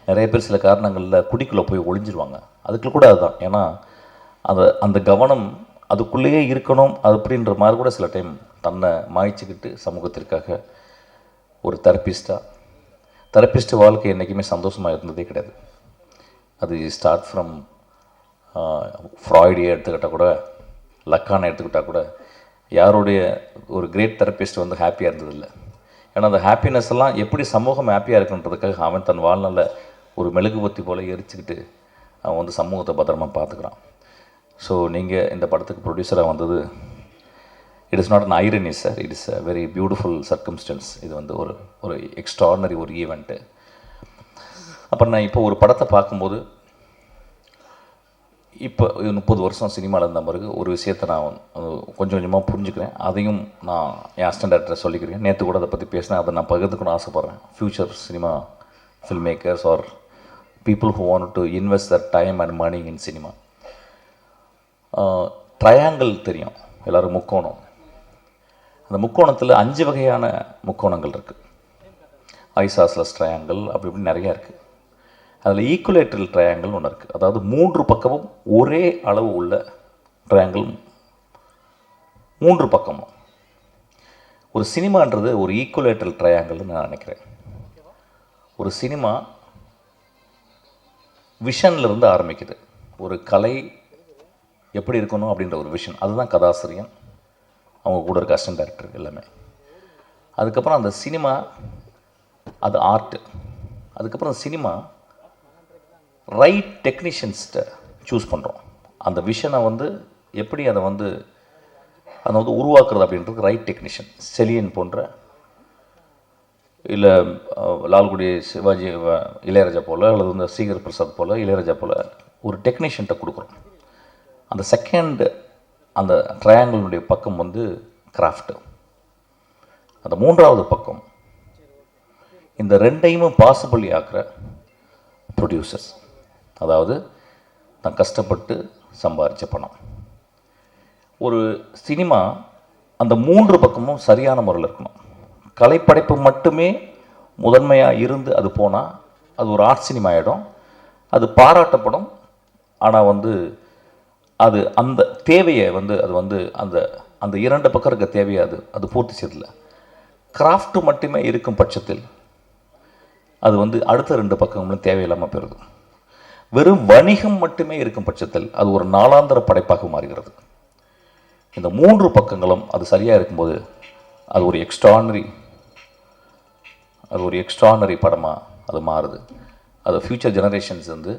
நிறைய பேர் சில காரணங்களில் குடிக்குள்ளே போய் ஒளிஞ்சிருவாங்க. அதுக்கு கூட அதுதான். ஏன்னா அந்த கவனம் அதுக்குள்ளேயே இருக்கணும் அப்படின்ற மாதிரி கூட சில டைம் தன்னை மாய்ச்சிக்கிட்டு சமூகத்திற்காக ஒரு தெரப்பிஸ்ட் வாழ்க்கை என்றைக்குமே சந்தோஷமாக இருந்ததே கிடையாது. அது ஸ்டார்ட் ஃப்ரம் ஃப்ராய்டியை எடுத்துக்கிட்டால் கூட, லக்கானை எடுத்துக்கிட்டால் கூட, யாருடைய ஒரு கிரேட் தெரப்பிஸ்ட் வந்து ஹாப்பியாக இருந்ததில்லை. ஏன்னா அந்த ஹாப்பினஸ் எல்லாம் எப்படி சமூகம் ஹாப்பியாக இருக்குன்றதுக்காக அவன் தன் வாழ்நாளில் ஒரு மெழுகுபத்தி போல் எரிச்சுக்கிட்டு அவன் வந்து சமூகத்தை பத்திரமா பார்த்துக்கிறான். ஸோ நீங்கள் இந்த படத்துக்கு ப்ரொடியூசராக வந்தது, it is not an irony sir, it is a very beautiful circumstances. இது வந்து ஒரு எக்ஸ்ட்ரானரி ஒரு ஈவெண்ட்டு. அப்புறம் நான் இப்போ ஒரு படத்தை பார்க்கும்போது, இப்போ 30 வருஷம் சினிமாவில் இருந்த பிறகு ஒரு விஷயத்தை நான் கொஞ்சம் கொஞ்சமாக புரிஞ்சுக்கிறேன். அதையும் நான் என் அசிஸ்டன்ட் டைரக்டரை சொல்லிக்கிறேன். நேற்று கூட அதை பற்றி பேசினேன், அதை நான் பகிர்ந்துக்கணும்னு ஆசைப்பட்றேன். Future cinema film makers are people who want to invest their time and money in cinema. Triangle தெரியும் எல்லோரும், முக்கோணம். அந்த முக்கோணத்தில் 5 வகையான முக்கோணங்கள் இருக்குது. ஐசாஸ்லஸ் ட்ரையாங்கிள் அப்படி இப்படி நிறையா இருக்குது. அதில் ஈக்குலேட்ரல் ட்ரையாங்கிள் ஒன்று இருக்குது. அதாவது 3 பக்கமும் ஒரே அளவு உள்ள ட்ரையாங்கிள். 3 பக்கமும் ஒரு சினிமான்றது ஒரு ஈக்குலேட்ரல் ட்ரையாங்கிள்னு நான் நினைக்கிறேன். ஒரு சினிமா விஷன்லேருந்து ஆரம்பிக்குது. ஒரு கலை எப்படி இருக்கணும் அப்படின்ற ஒரு விஷன், அதுதான் கதாசிரியன், அவங்க கூட இருக்க அசிஸ்டன்ட் டைரக்டர் எல்லாமே. அதுக்கப்புறம் அந்த சினிமா அது ஆர்ட்டு. அதுக்கப்புறம் சினிமா ரைட் டெக்னீஷியன்ஸ்கிட்ட சூஸ் பண்ணுறோம். அந்த விஷனை வந்து எப்படி அதை வந்து உருவாக்குறது அப்படின்றது ரைட் டெக்னீஷியன். செலியன் போன்ற, இல்லை லால்குடி சிவாஜி இளையராஜா போல், அல்லது வந்து சீகர் பிரசாத் போல், இளையராஜா போல் ஒரு டெக்னீஷியன்கிட்ட கொடுக்குறோம். அந்த செகண்ட் அந்த ட்ரையாங்கிளுடைய பக்கம் வந்து கிராஃப்ட்டு. அந்த 3வது பக்கம் இந்த 2ஐயுமே பாசிபிள் ஆக்குற ப்ரொடியூசர்ஸ். அதாவது தான் கஷ்டப்பட்டு சம்பாதிச்ச பணம். ஒரு சினிமா அந்த 3 பக்கமும் சரியான முறையில் இருக்கணும். கலைப்படைப்பு மட்டுமே முதன்மையாக இருந்து அது போனால் அது ஒரு ஆர்ட் சினிமா ஆகிடும். அது பாராட்டப்படும். ஆனால் வந்து அது அந்த தேவையை வந்து அது வந்து அந்த 2 பக்கம் இருக்க தேவையை அது பூர்த்தி செய்யதில்லை. கிராஃப்ட்டு மட்டுமே இருக்கும் பட்சத்தில் அது வந்து அடுத்த 2 பக்கங்களும் தேவையில்லாமல் போயிடுது. வெறும் வணிகம் மட்டுமே இருக்கும் பட்சத்தில் அது ஒரு நாளாந்திர படைப்பாக மாறுகிறது. இந்த 3 பக்கங்களும் அது சரியாக இருக்கும்போது அது ஒரு எக்ஸ்ட்ரானரி படமாக அது மாறுது. அது ஃப்யூச்சர் ஜெனரேஷன்ஸ் வந்து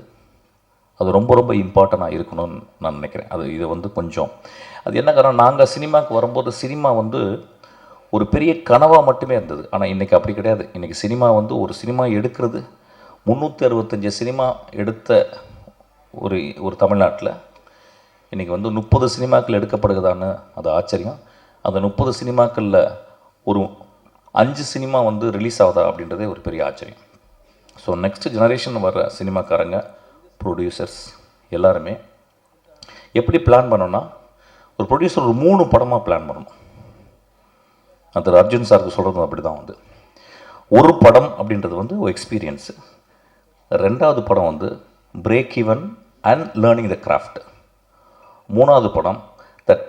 அது ரொம்ப ரொம்ப இம்பார்ட்டண்ட்டாக இருக்கணும்னு நான் நினைக்கிறேன். இது வந்து கொஞ்சம் அது என்ன காரணம், நாங்கள் சினிமாவுக்கு வரும்போது சினிமா வந்து ஒரு பெரிய கனவாக மட்டுமே இருந்தது. ஆனால் இன்றைக்கி அப்படி கிடையாது. இன்றைக்கி சினிமா வந்து ஒரு சினிமா எடுக்கிறது 365 சினிமா எடுத்த ஒரு தமிழ்நாட்டில் இன்றைக்கி வந்து 30 சினிமாக்கள் எடுக்கப்படுகிறதான்னு அது ஆச்சரியம். அந்த 30 சினிமாக்களில் ஒரு 5 சினிமா வந்து ரிலீஸ் ஆகுதா அப்படின்றதே ஒரு பெரிய ஆச்சரியம். ஸோ நெக்ஸ்ட் ஜெனரேஷன் வர்ற சினிமாக்காரங்க, ப்ரொடியூசர்ஸ் எல்லாருமே எப்படி பிளான் பண்ணோன்னா, ஒரு ப்ரொடியூசர் ஒரு 3 படமாக பிளான் பண்ணணும். அந்த அர்ஜுன் சாருக்கு சொல்கிறது அப்படி தான் வந்து ஒரு படம் அப்படின்றது வந்து ஒரு எக்ஸ்பீரியன்ஸு. 2வது படம் வந்து break even and learning the craft. 3வது படம் that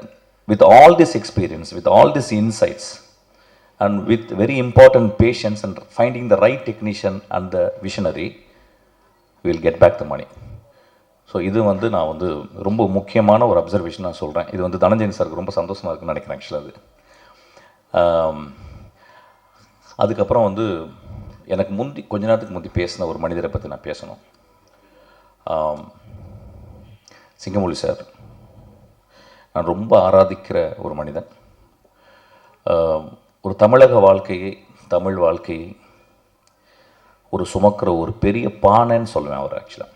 with all this experience, with all this insights and with very important patience and finding the right technician and the visionary will get back the money. So இது வந்து நான் வந்து ரொம்ப முக்கியமான ஒரு observation நான் சொல்கிறேன். இது வந்து தனஞ்சயன் சாருக்கு ரொம்ப சந்தோஷமாக இருக்குன்னு நினைக்கிறேன் ஆக்சுவலாக. அது அதுக்கப்புறம் வந்து எனக்கு கொஞ்ச நேரத்துக்கு முந்தி பேசின ஒரு மனிதரை பற்றி நான் பேசணும். சிங்கமொழி சார் நான் ரொம்ப ஆராதிக்கிற ஒரு மனிதன். ஒரு தமிழக வாழ்க்கையை, தமிழ் வாழ்க்கையை ஒரு சுமக்கிற ஒரு பெரிய பானைன்னு சொல்லுவேன் அவர். ஆக்சுவலாக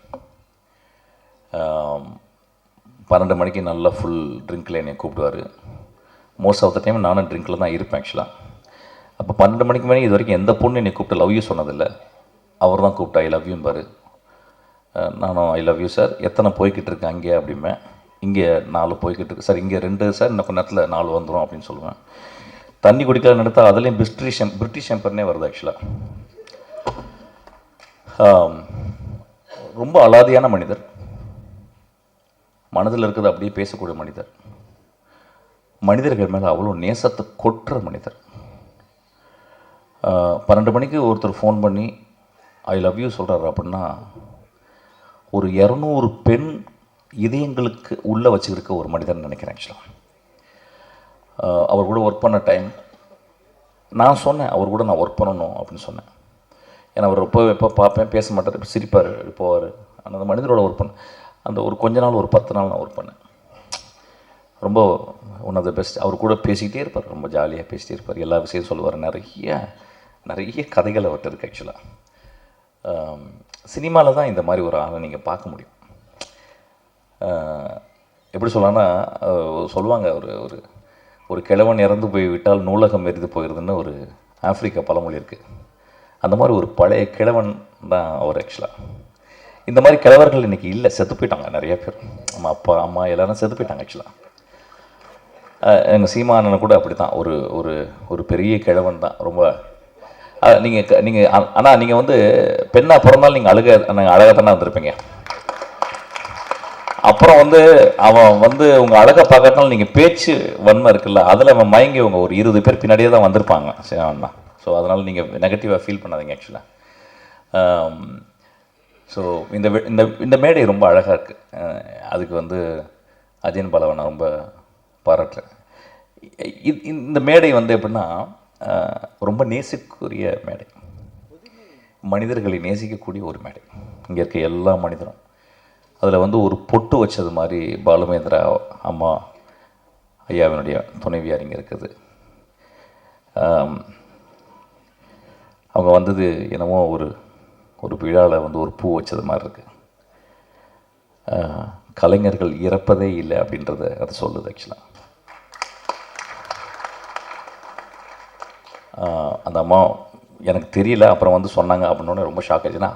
12 மணிக்கு நல்லா ஃபுல் ட்ரிங்க்கில் என்னை கூப்பிடுவார். மோஸ்ட் ஆஃப் த டைம் நானும் ட்ரிங்க்கில் தான் இருப்பேன் ஆக்சுவலாக. அப்போ 12 மணிக்கு மேலே இது வரைக்கும் எந்த பொண்ணு என்னை கூப்பிட்டு லவ் யூ சொன்னதில்லை. அவர் தான் கூப்பிட்டா ஐ லவ் யூன்னு. நானும் ஐ லவ் யூ சார், எத்தனை போய்கிட்டு இருக்கு அங்கே அப்படிம்பேன். இங்கே 4 போய்கிட்டு இருக்கு சார், இங்கே 2 சார், இன்னும் கொஞ்ச நேரத்தில் 4 வந்துடும் அப்படின்னு சொல்லுவேன். தண்ணி குடிக்கலான்னு எடுத்தால் அதுலேயும் பிரிட்டிஷ் எம்பர்னே வருது ஆக்சுவலாக. ரொம்ப அலாதியான மனிதர், மனதில் இருக்கிறது அப்படியே பேசக்கூடிய மனிதர், மனிதர்கள் மேலே அவ்வளோ நேசத்தை கொட்டுற மனிதர். 12 மணிக்கு ஒருத்தர் ஃபோன் பண்ணி ஐ லவ் யூ சொல்கிறாரு அப்படின்னா ஒரு 200 பெண் இதயங்களுக்கு உள்ளே வச்சுருக்க ஒரு மனிதன் நினைக்கிறேன் ஆக்சுவலாக. அவர் கூட ஒர்க் பண்ண டைம் நான் சொன்னேன், அவர் கூட நான் ஒர்க் பண்ணணும் அப்படின்னு சொன்னேன். ஏன்னா அவர் எப்போ பார்ப்பேன், பேச மாட்டார், இப்போ சிரிப்பார், போவார். ஆனால் அந்த மனிதரோட ஒர்க் பண்ணேன். அந்த ஒரு கொஞ்ச நாள், ஒரு 10 நாள் நான் ஒர்க் பண்ணேன். ரொம்ப ஒன் ஆஃப் த பெஸ்ட். அவர் கூட பேசிக்கிட்டே இருப்பார், ரொம்ப ஜாலியாக பேசிகிட்டே இருப்பார், எல்லா விஷயம் சொல்லுவார். நிறைய கதைகள் அவர்கிட்ட இருக்குது ஆக்சுவலாக. சினிமாவில் தான் இந்த மாதிரி ஒரு ஆளை நீங்கள் பார்க்க முடியும். எப்படி சொல்லலாம்னா, சொல்லுவாங்க ஒரு ஒரு கிழவன் இறந்து போய் விட்டால் நூலகம் எரிந்து போயிடுதுன்னு ஒரு ஆப்பிரிக்கா பழமொழி இருக்குது. அந்த மாதிரி ஒரு பழைய கிழவன் தான் அவர் ஆக்சுவலாக. இந்த மாதிரி கிழவர்கள் இன்றைக்கி இல்லை, செத்து போயிட்டாங்க நிறைய பேர். நம்ம அப்பா அம்மா எல்லோரும் செத்து போயிட்டாங்க ஆக்சுவலாக. எங்கள் சீமானனை கூட அப்படி தான், ஒரு பெரிய கிழவன் தான். ரொம்ப நீங்கள் ஆனால் நீங்கள் வந்து பெண்ணாக பிறந்தாலும் நீங்கள் அழகாக தானே வந்திருப்பீங்க. அப்புறம் வந்து அவன் வந்து உங்கள் அழகை பார்க்கறதுனால நீங்கள் பேச்சு வன்மை இருக்குல்ல, அதில் அவன் மயங்கி அவங்க ஒரு 20 பேர் பின்னாடியே தான் வந்திருப்பாங்க சேவன்னா. ஸோ அதனால் நீங்கள் நெகட்டிவாக ஃபீல் பண்ணாதீங்க ஆக்சுவலாக. ஸோ இந்த மேடை ரொம்ப அழகாக இருக்குது. அதுக்கு வந்து அஜயன் பாலாவை நான் ரொம்ப பாராட்டுறேன். இந்த மேடை வந்து எப்படின்னா ரொம்ப நேசிக்கக்கூடிய மேடை, மனிதர்களை நேசிக்கக்கூடிய ஒரு மேடை. இங்கே இருக்க எல்லா மனிதரும் அதில் வந்து ஒரு பொட்டு வச்சது மாதிரி பாலுமேந்திரா அம்மா ஐயாவினுடைய துணைவியார் இங்கே இருக்குது. அவங்க வந்தது என்னமோ ஒரு விழாவில் வந்து ஒரு பூ வச்சது மாதிரி இருக்குது. கலைஞர்கள் இறப்பதே இல்லை அப்படின்றத அது சொல்லுது ஆக்சுவலாக. அந்த அம்மா எனக்கு தெரியல, அப்புறம் வந்து சொன்னாங்க அப்படின்னோடனே ரொம்ப ஷாக் ஆச்சுன்னா,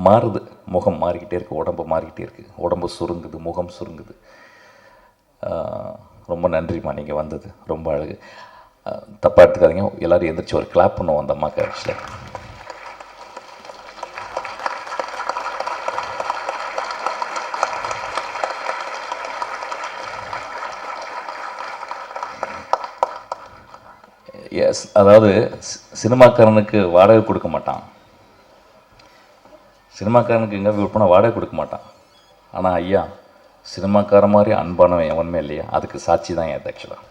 மாறுது, முகம் மாறிக்கிட்டே இருக்குது, உடம்பு மாறிக்கிட்டே இருக்குது, உடம்பு சுருங்குது, முகம் சுருங்குது. ரொம்ப நன்றிம்மா நீங்கள் வந்தது, ரொம்ப அழகு. தப்பாக எடுத்துக்காதீங்க, எல்லோரும் எந்திரிச்சு ஒரு கிளாப் பண்ணுவோம் அந்த அம்மாவுக்கு ஆக்சுவலாக. எஸ், அதாவது சினிமாக்காரனுக்கு வாடகை கொடுக்க மாட்டான், சினிமாக்காரனுக்கு எங்கே போய் போனால் வாடகை கொடுக்க மாட்டான். ஆனால் ஐயா சினிமாக்கார மாதிரி அன்பானவன் எவனுமே இல்லையா, அதுக்கு சாட்சி தான் என் ஆக்சுவலாக.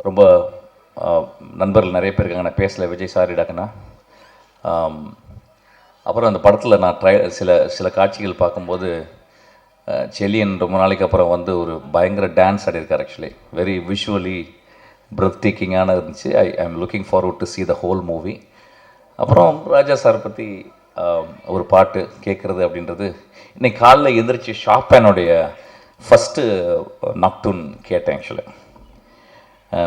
ரொம்ப நண்பர்கள் நிறைய பேர் இருக்காங்க, நான் பேசலை, விஜய் சாரிடாக்கண்ணா. அப்புறம் அந்த படத்தில் நான் சில காட்சிகள் பார்க்கும்போது செல்லியன் ரொம்ப நாளைக்கு அப்புறம் வந்து ஒரு பயங்கர டான்ஸ் ஆடியிருக்கார். ஆக்சுவலி வெரி விஷுவலி பிரெத் டேக்கிங்கான இருந்துச்சு. I am looking forward to see the whole movie. அப்புறம் ராஜா சார் பற்றி ஒரு பாட்டு கேட்குறது அப்படின்றது, இன்னைக்கு காலைல எந்திரிச்சு ஷாப்பேனுடைய ஃபஸ்ட்டு நக்டூன் கேட்டேன். ஆக்சுவலாக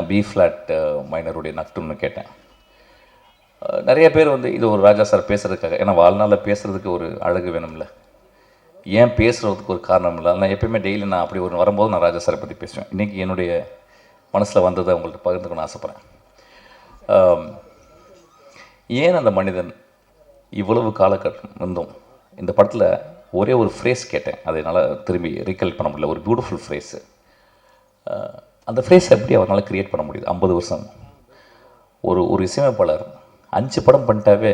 பி ஃப்ளாட் மைனருடைய நக்டூன்னு கேட்டேன். நிறைய பேர் வந்து இது ஒரு ராஜா சார் பேசுகிறதுக்காக, ஏன்னா வாழ்நாளில் பேசுகிறதுக்கு ஒரு அழகு வேணும்ல, ஏன் பேசுகிறதுக்கு ஒரு காரணம் இல்லை. நான் எப்பயுமே டெய்லி நான் அப்படி ஒரு வரும்போது நான் ராஜா சாரை பற்றி பேசுவேன். இன்றைக்கி என்னுடைய மனசில் வந்ததை உங்கள்கிட்ட பகிர்ந்துக்கணும்னு ஆசைப்பட்றேன். ஏன் அந்த மனிதன் இவ்வளவு காலகட்டம் இருந்தும், இந்த படத்தில் ஒரே ஒரு ஃப்ரேஸ் கேட்டேன், அதை என்னால் திரும்பி ரீகலெக்ட் பண்ண முடியல. ஒரு பியூட்டிஃபுல் ஃப்ரேஸு. அந்த ஃப்ரேஸ் எப்படி அவரால் க்ரியேட் பண்ண முடியுது? 50 வருஷம் ஒரு இசையமைப்பாளர் 5 படம் பண்ணிட்டாவே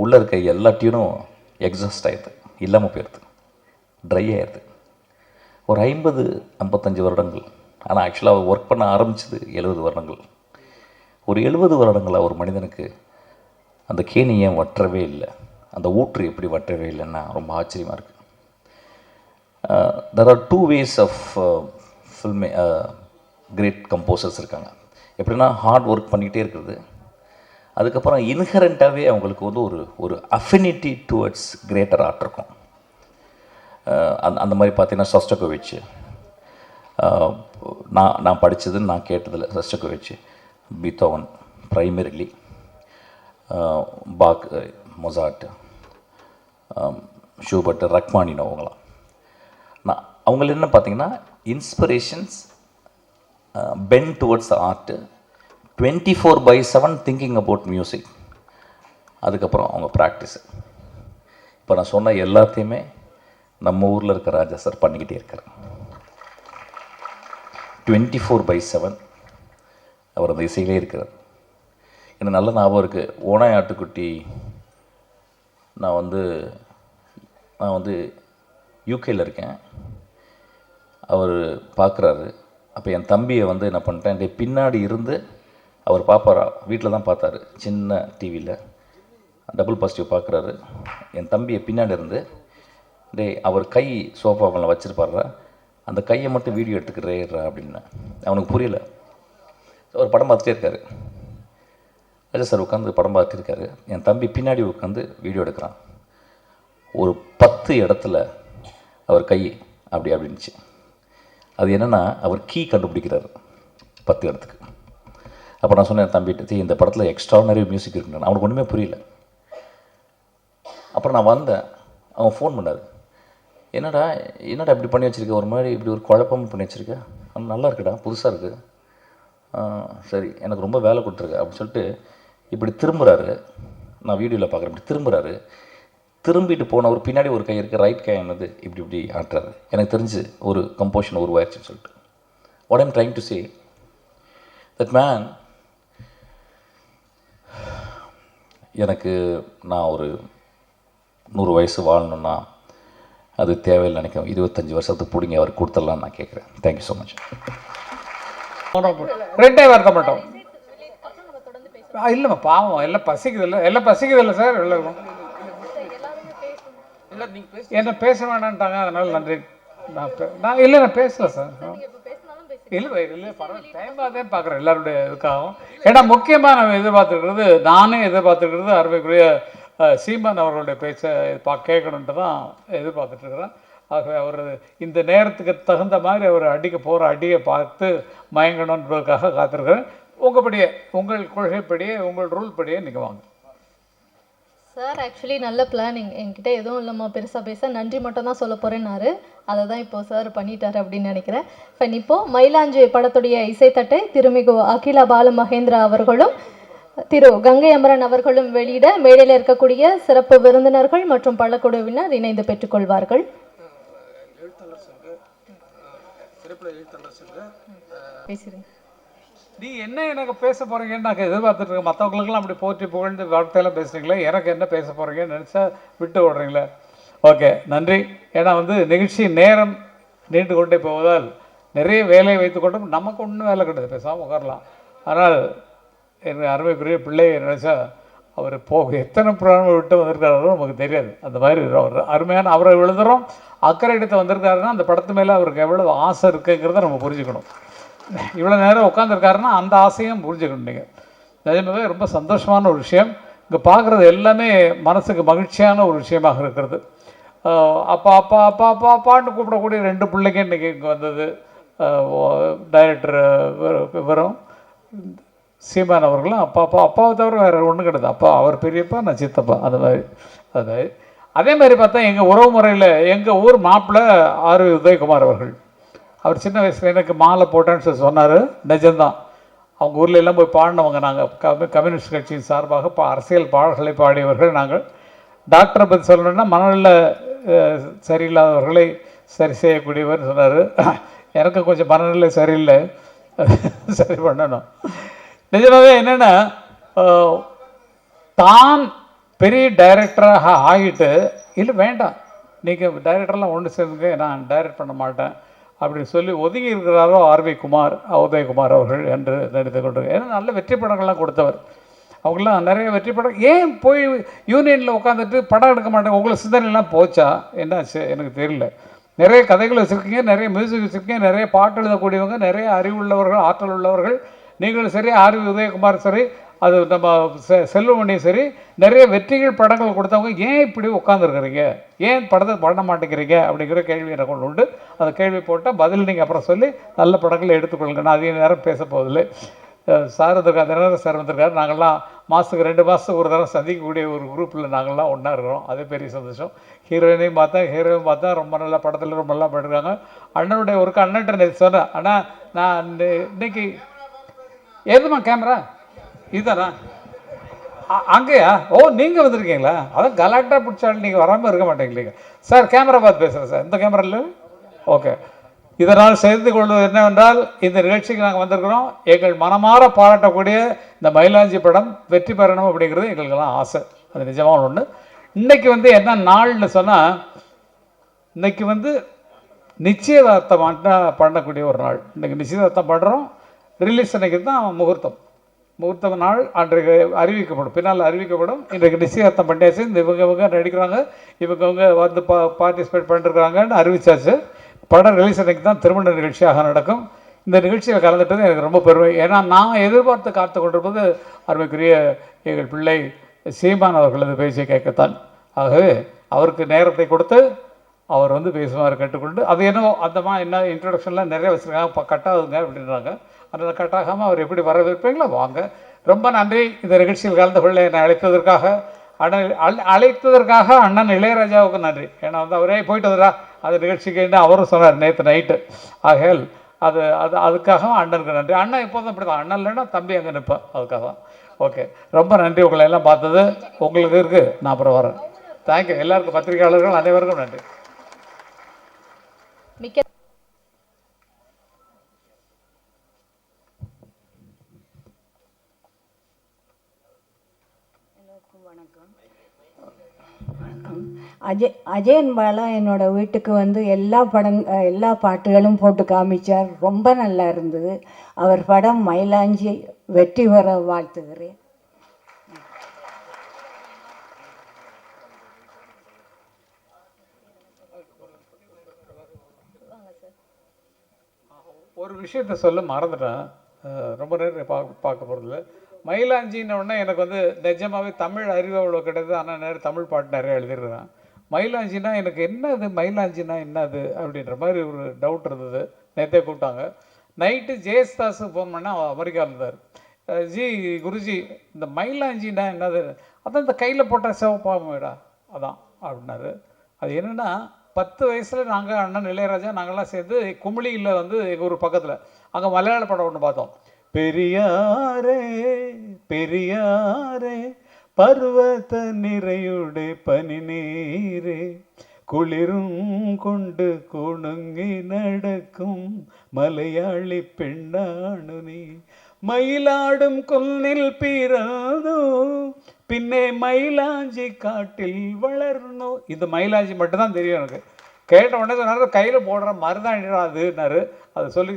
உள்ளே இருக்க எல்லா டியூனும் எக்ஸாஸ்ட் ஆகிடுது, இல்லாமல் போயிடுது, ட்ரை ஆகிடுது. ஒரு 50-55 வருடங்கள். ஆனால் ஆக்சுவலாக அவர் ஒர்க் பண்ண ஆரம்பிச்சது 70 வருடங்கள். ஒரு 70 வருடங்களாக ஒரு மனிதனுக்கு அந்த கேணி ஏன் வற்றவே இல்லை, அந்த ஊற்று எப்படி வற்றவே இல்லைன்னா ரொம்ப ஆச்சரியமாக இருக்குது. தெர் ஆர் 2 ways ஆஃப் ஃபில்மே கிரேட் கம்போசர்ஸ் இருக்காங்க. எப்படின்னா ஹார்ட் ஒர்க் பண்ணிக்கிட்டே இருக்கிறது, அதுக்கப்புறம் இன்ஹரண்ட்டாகவே அவங்களுக்கு வந்து ஒரு அஃபினிட்டி டுவர்ட்ஸ் கிரேட்டர் ஆர்ட் இருக்கும். அந்த மாதிரி பார்த்தீங்கன்னா ஷோஸ்டகோவிச், நான் படித்தது நான் கேட்டதில் Shostakovich, Beethoven primarily, Bach, Mozart, Schubert, Rachmaninoff, அவங்களாம் அவங்கள என்ன பார்த்தீங்கன்னா inspirations bent towards art, 24/7 thinking about music, அதுக்கப்புறம் அவங்க ப்ராக்டிஸு. இப்போ நான் சொன்ன எல்லாத்தையுமே நம்ம ஊரில் இருக்க ராஜா சார் பண்ணிக்கிட்டே இருக்கார். 24/7 அவர் அந்த இசையிலே இருக்கிறார். எனக்கு நல்ல ஞாபகம் இருக்குது. ஓனாய் ஆட்டுக்குட்டி நான் வந்து யூகேயில் இருக்கேன். அவர் பார்க்குறாரு. அப்போ என் தம்பியை வந்து என்ன பண்ணிட்டேன், பின்னாடி இருந்து அவர் பார்ப்பாரா, வீட்டில் தான் பார்த்தாரு, சின்ன டிவியில் டபுள் பாசிட்டிவ் பார்க்குறாரு. என் தம்பியை பின்னாடி இருந்து அவர் கை சோஃபாவில் வச்சுருப்பார்றா, அந்த கையை மட்டும் வீடியோ எடுத்துக்கிறேறா அப்படின்னு. அவனுக்கு புரியல. அவர் படம் பார்த்துட்டே இருக்காரு. ராஜா சார் உட்காந்து படம் பார்த்துருக்காரு. என் தம்பி பின்னாடி உட்காந்து வீடியோ எடுக்கிறான். ஒரு 10 இடத்துல அவர் கை அப்படின்னுச்சு. அது என்னென்னா அவர் கீ கண்டுபிடிக்கிறார் 10 இடத்துக்கு. அப்போ நான் சொன்னேன் தம்பிட்டு, இந்த படத்தில் எக்ஸ்ட்ரானரி மியூசிக் இருக்குன்னு. அவனுக்கு ஒன்றுமே புரியல. அப்புறம் நான் வந்தேன், அவன் ஃபோன் பண்ணார். என்னடா இப்படி பண்ணி வச்சுருக்க, ஒரு மாதிரி இப்படி ஒரு குழப்பமும் பண்ணி வச்சுருக்க, நல்லா இருக்குடா, புதுசாக இருக்குது, சரி எனக்கு ரொம்ப வேலை கொடுத்துருக்கு அப்படின்னு சொல்லிட்டு இப்படி திரும்புகிறாரு. நான் வீடியோவில் பார்க்குறேன், இப்படி திரும்புகிறாரு. திரும்பிட்டு போனவர் பின்னாடி ஒரு கை இருக்குது, ரைட் கை என்னது இப்படி ஆட்டுறாரு. எனக்கு தெரிஞ்சு ஒரு கம்போஷன் உருவாயிருச்சுன்னு சொல்லிட்டு. What I'm trying to say that man, எனக்கு நான் ஒரு 100 வயசு வாழணுன்னா அது தேவையில்லை நினைக்கிறேன். 25 வருஷத்துக்கு பிடிங்க அவர் கொடுத்துடலான்னு நான் கேட்குறேன். Thank you so much. ரெண்டே வார்த்தை மட்டும் இல்லைம்மா, பாவம் எல்லாம் பசிக்குதில்ல சார். எல்லாம் என்ன பேச வேணான்ட்டாங்க, அதனால நன்றி. நான் பேசல சார். இல்லை பரவாயில்ல, டைமாக தான் பார்க்குறேன் எல்லாருடைய இதுக்காகவும். ஏன்னா முக்கியமாக நம்ம நானே எதிர்பார்த்துருக்கிறது அருமைக்குரிய சீமான் அவர்களுடைய பேச்சை கேட்கணுன்ட்டு தான் எதிர்பார்த்துட்ருக்குறேன். ஆகவே அவர் இந்த நேரத்துக்கு தகுந்த மாதிரி அவர் அடிக்க போகிற அடியை பார்த்து மயங்கணுன்றதுக்காக காத்திருக்கிறேன். உங்கள் கொள்கைப்படியே, உங்கள் ரூல் படியே நீங்கள் வாங்க சார். ஆக்சுவலி நல்ல பிளானிங். என்கிட்ட எதுவும் இல்லைம்மா பெருசாக பேச, நன்றி மட்டும் தான் சொல்ல போகிறேன்னாரு. அதை தான் இப்போது சார் பண்ணிட்டார் அப்படின்னு நினைக்கிறேன். இப்போது மயிலாஞ்சு படத்துடைய இசைத்தட்டை திருமிகு அகிலா பால மகேந்திரா அவர்களும் திரு கங்கை அமரன் அவர்களும் வெளியிட மேடையில் இருக்கக்கூடிய சிறப்பு விருந்தினர்கள் மற்றும் பள்ளக்குழுவினர் இணைந்து பெற்றுக்கொள்வார்கள். பேசுகிறேன். நீ என்ன எனக்கு பேச போகிறீங்கன்னு நான் எதிர்பார்த்துட்டு இருக்கேன். மற்றவங்களுக்கெல்லாம் அப்படி போற்றி புகழ்ந்து வார்த்தையெல்லாம் பேசுகிறீங்களே, எனக்கு என்ன பேச போகிறீங்கன்னு நினச்சா விட்டு விடுறீங்களே. ஓகே, நன்றி. ஏன்னா நிகழ்ச்சி நேரம் நீண்டு கொண்டே போவதால் நிறைய வேலையை வைத்துக்கொண்டும் நமக்கு ஒன்றும் வேலை கிடையாது, பேசாமல் உட்காரலாம். ஆனால் எனக்கு அருமைக்குரிய பிள்ளையை நினச்சா அவர் எத்தனை புராணம் விட்டு வந்திருக்காரோ நமக்கு தெரியாது. அந்த மாதிரி அவர் அருமையான அவரை எழுதுகிறோம் அக்கறை எடுத்து வந்திருக்காருன்னா அந்த படத்து மேலே அவருக்கு எவ்வளோ ஆசை இருக்குங்கிறத நம்ம புரிஞ்சுக்கணும். இவ்வளோ நேரம் உட்காந்துருக்காருன்னா அந்த ஆசையும் புரிஞ்சுக்கணும். நீங்கள் நிஜமாவே ரொம்ப சந்தோஷமான ஒரு விஷயம். இங்கே பார்க்குறது எல்லாமே மனசுக்கு மகிழ்ச்சியான ஒரு விஷயமாக இருக்கிறது. அப்பா அப்பா அப்பா அப்பா அப்பான்னு கூப்பிடக்கூடிய 2 பிள்ளைங்க இன்றைக்கி இங்கே வந்தது. டைரக்டர் விவரம் சீமான் அவர்களும் அப்பா அப்பா அப்பாவை தவிர வேறு ஒன்றும் கிடையாது. அப்பா அவர் பெரியப்பா, நான் சித்தப்பா, அந்த மாதிரி. அதே மாதிரி பார்த்தா எங்கள் உறவு முறையில் எங்கள் ஊர் மாப்பிள்ளை ஆர் உதயகுமார் அவர்கள், அவர் சின்ன வயசில் எனக்கு மாலை போட்டேன்னு சொன்னார். நிஜம்தான். அவங்க ஊரில் எல்லாம் போய் பாடினவங்க நாங்கள். கம்யூனிஸ்ட் கட்சியின் சார்பாக அரசியல் பாடல்களை பாடியவர்கள் நாங்கள். டாக்டரை பற்றி சொல்லணுன்னா மனநல சரியில்லாதவர்களை சரி செய்யக்கூடியவர்னு சொன்னார். எனக்கு கொஞ்சம் மனநிலை சரியில்லை, சரி பண்ணணும். நிஜமாகவே என்னென்னா தான் பெரிய டைரக்டராக ஆகிட்டு இல்லை வேண்டாம் நீங்கள் டைரக்டர்லாம் ஒன்று சேர்ந்துங்க, நான் டைரக்ட் பண்ண மாட்டேன் அப்படின்னு சொல்லி ஒதுங்கி இருக்கிறாரோ உதயகுமார் அவர்கள் என்று நினைத்து கொண்டு. ஏன்னா நல்ல வெற்றி படங்கள்லாம் கொடுத்தவர். அவங்களாம் நிறைய வெற்றி படம். ஏன் போய் யூனியனில் உட்காந்துட்டு படம் எடுக்க மாட்டேங்க? உங்களுக்கு சிந்தனைலாம் போச்சா என்னாச்சு எனக்கு தெரியல. நிறைய கதைகள் வச்சுருக்கீங்க, நிறைய மியூசிக் வச்சுருக்கீங்க, நிறைய பாட்டு எழுதக்கூடியவங்க, நிறைய அறிவுள்ளவர்கள், ஆற்றல் உள்ளவர்கள். நீங்களும் சரி, ஆர் உதயகுமார் சரி, அது நம்ம செல்வமணியும் சரி, நிறைய வெற்றிகள் படங்கள் கொடுத்தவங்க. ஏன் இப்படி உட்காந்துருக்குறீங்க, ஏன் படத்தை பண்ண மாட்டேங்கிறீங்க அப்படிங்கிற கேள்வி எனக்கு ஒன்று உண்டு. அந்த கேள்வி போட்டால் பதில் நீங்கள் அப்புறம் சொல்லி நல்ல படங்களை எடுத்துக்கொள்ளுங்க. நான் அதிக நேரம் பேச போவதில்லை. சார் வந்திருக்காரு, தினகரன் சார் வந்திருக்காரு. நாங்கள்லாம் மாதத்துக்கு 2 மாதத்துக்கு ஒரு தரம் சந்திக்கக்கூடிய ஒரு குரூப்பில் நாங்கள்லாம் ஒன்றா இருக்கிறோம். அதே பெரிய சந்தோஷம். ஹீரோயினையும் பார்த்தேன், ரொம்ப நல்லா படத்தில் ரொம்ப நல்லா பண்ணிருக்காங்க. அண்ணனுடைய ஒருக்கு அண்ணன்ட்ட நேற்று சொன்னேன், அண்ணா நான் இன்னைக்கு ஏதுமா கேமரா இதுதானா அங்கேயா? ஓ நீங்கள் வந்திருக்கீங்களா? அதான் கலாட்டா பிடிச்சாலும் நீங்கள் வராமல் இருக்க மாட்டேங்கிறீங்க. சார் கேமரா பார்த்து பேசுகிறேன் சார், இந்த கேமரா இல்லை. ஓகே. இதனால் செய்து கொள்வது என்னவென்றால், இந்த நிகழ்ச்சிக்கு நாங்கள் வந்திருக்கிறோம். எங்கள் மனமாற பாராட்டக்கூடிய இந்த மயிலாஞ்சி படம் வெற்றி பெறணும் அப்படிங்கிறது எங்களுக்கெல்லாம் ஆசை. அது நிஜமான ஒன்று. இன்றைக்கி என்ன நாள்னு சொன்னால், இன்றைக்கி நிச்சயதார்த்தம் பண்ணக்கூடிய ஒரு நாள். இன்றைக்கி நிச்சயதார்த்தம் பண்ணுறோம். ரிலீஸ் அன்றைக்கி தான் முகூர்த்த நாள் அன்றைக்கு அறிவிக்கப்படும், பின்னால் அறிவிக்கப்படும். இன்றைக்கு நிச்சயதார்த்தம் பண்ணியாச்சு. இந்த இவங்க நடிக்கிறாங்க, இவங்க பார்ட்டிசிபேட் பண்ணிருக்கிறாங்கன்னு அறிவிச்சாச்சு. படம் ரிலீஸ் அன்றைக்கி தான் திருமண நிகழ்ச்சியாக நடக்கும். இந்த நிகழ்ச்சியில் கலந்துட்டது எனக்கு ரொம்ப பெருமை. ஏன்னா நான் எதிர்பார்த்து காத்து கொண்டிருப்பது அருமைக்குரிய எங்கள் பிள்ளை சீமான் அவர்களது பேச்சை கேட்கத்தான். ஆகவே அவருக்கு நேரத்தை கொடுத்து அவர் பேசுவார் கேட்டுக்கொண்டு. அது என்னவோ என்ன இன்ட்ரடக்ஷன்லாம் நிறைய வச்சுருக்காங்க, கட்டாகுங்க அப்படின்றாங்க. அதனால் கட்டாகாமல் அவர் எப்படி வரவேற்பீங்களோ வாங்க. ரொம்ப நன்றி. இந்த நிகழ்ச்சியில் கலந்து கொள்ள என்னை அழைத்ததற்காக அண்ணன் இளையராஜாவுக்கு நன்றி. ஏன்னா அவரே போயிட்டு வந்துடா அந்த நிகழ்ச்சிக்கு அவரும் சொன்னார் நேற்று நைட்டு. ஆகையால் அதுக்காக அண்ணனுக்கு நன்றி. அண்ணன் எப்போதும் இப்படி தான், அண்ணன் இல்லைன்னா தம்பி அங்கே நிற்பேன், அதுக்காக தான். ஓகே, ரொம்ப நன்றி. உங்களை எல்லாம் பார்த்தது உங்களுக்கு இருக்குது. நான் அப்புறம் வரேன். தேங்க்யூ. எல்லாருக்கும் பத்திரிகையாளர்கள் அனைவருக்கும் நன்றி. மிக்க அஜயன் பாலா என்னோட வீட்டுக்கு எல்லா பாட்டுகளும் போட்டு காமிச்சார். ரொம்ப நல்லா இருந்தது. அவர் படம் மயிலாஞ்சி வெற்றி பெற வாழ்த்துகிறேன். ஒரு விஷயத்த சொல்ல மறந்துட்டேன், ரொம்ப நேரம் பார்க்க போகிறதில்ல. மயிலாஞ்சின்னு எனக்கு நிஜமாகவே தமிழ் அறிவு அவ்வளோ கிடையாது. ஆனால் நேரம் தமிழ் பாட்டு நிறைய எழுதிடுறேன். மயிலாஞ்சின்னா எனக்கு என்னது, மயிலாஞ்சின்னா என்னது அப்படின்ற மாதிரி ஒரு டவுட் இருந்தது. நேற்றே கூப்பிட்டாங்க. நைட்டு ஜெயஸ்தாஸுக்கு ஃபோன் பண்ணால் அவர் அமெரிக்காவில் இருந்தார். குருஜி இந்த மயிலாஞ்சின்னா என்னது? அதான் இந்த கையில் போட்டால் சிவப்பாமடா அதான் அப்படின்னாரு. அது என்னென்னா 10 வயசில் நாங்கள் அண்ணன் இளையராஜா நாங்கள்லாம் சேர்ந்து குமிழியில் எங்கள் ஊர் பக்கத்தில் அங்கே மலையாள படம் ஒன்று பார்த்தோம். பெரியாரே பெரியாரே பர்வத நிறையுடே பனி நீரே குளிரும் கொண்டு குணுங்கி நடக்கும் மலையாளி பெண்ணானு நீ மயிலாடும் கொல்லில் பிறந்தோம், பின்னே மயிலாஞ்சி காட்டில் வளரணும். இது மயிலாஞ்சி மட்டும்தான் தெரியும் எனக்கு. கேட்ட உடனே சொன்னார், கையில் போடுற மருதாணிடா அதுன்னாரு. அதை சொல்லி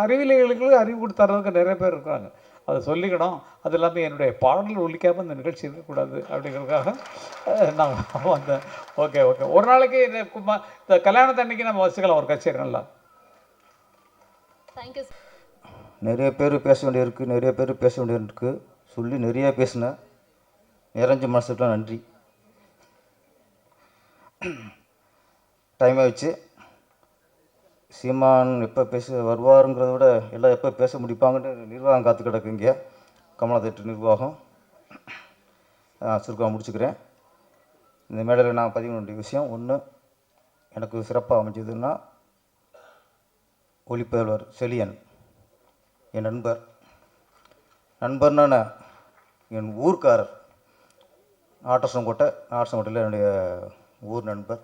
அறிவியலைகளுக்கு அறிவு கொடுத்தறதுக்கு நிறைய பேர் இருக்காங்க, அதை சொல்லிக்கணும். அது இல்லாமல் என்னுடைய பாடல் ஒழிக்காமல் இந்த நிகழ்ச்சி இருக்கக்கூடாது அப்படிங்கிறதுக்காக நான் வந்தேன். ஓகே ஓகே, ஒரு நாளைக்கு இந்த கல்யாணத்தன்னைக்கு நம்ம வச்சுக்கலாம் ஒரு கச்சேரி நல்லா. தேங்க்யூ. நிறைய பேர் பேச வேண்டியிருக்கு, நிறைய பேர் பேச வேண்டியிருக்கு, சொல்லி நிறைய பேசினேன். நிறைஞ்ச மனசுக்குலாம் நன்றி. டைம் ஆகிடுச்சு. சீமான் எப்போ பேச வருவாருங்கிறத விட எல்லாம் எப்போ பேச முடிப்பாங்கன்னு நிர்வாகம் காத்து கிடக்கு. இங்கே கமலா தேட்டர் நிர்வாகம். சுருக்கமாக முடிச்சுக்கிறேன். இந்த மேடையில் நான் பதிவு வேண்டிய விஷயம் ஒன்று, எனக்கு சிறப்பாக அமைஞ்சதுன்னா ஒளிப்பதிவாளர் செலியன் என் நண்பர்னா என் ஊர்க்காரர். ஆட்டசங்கோட்டையில் என்னுடைய ஊர் நண்பர்.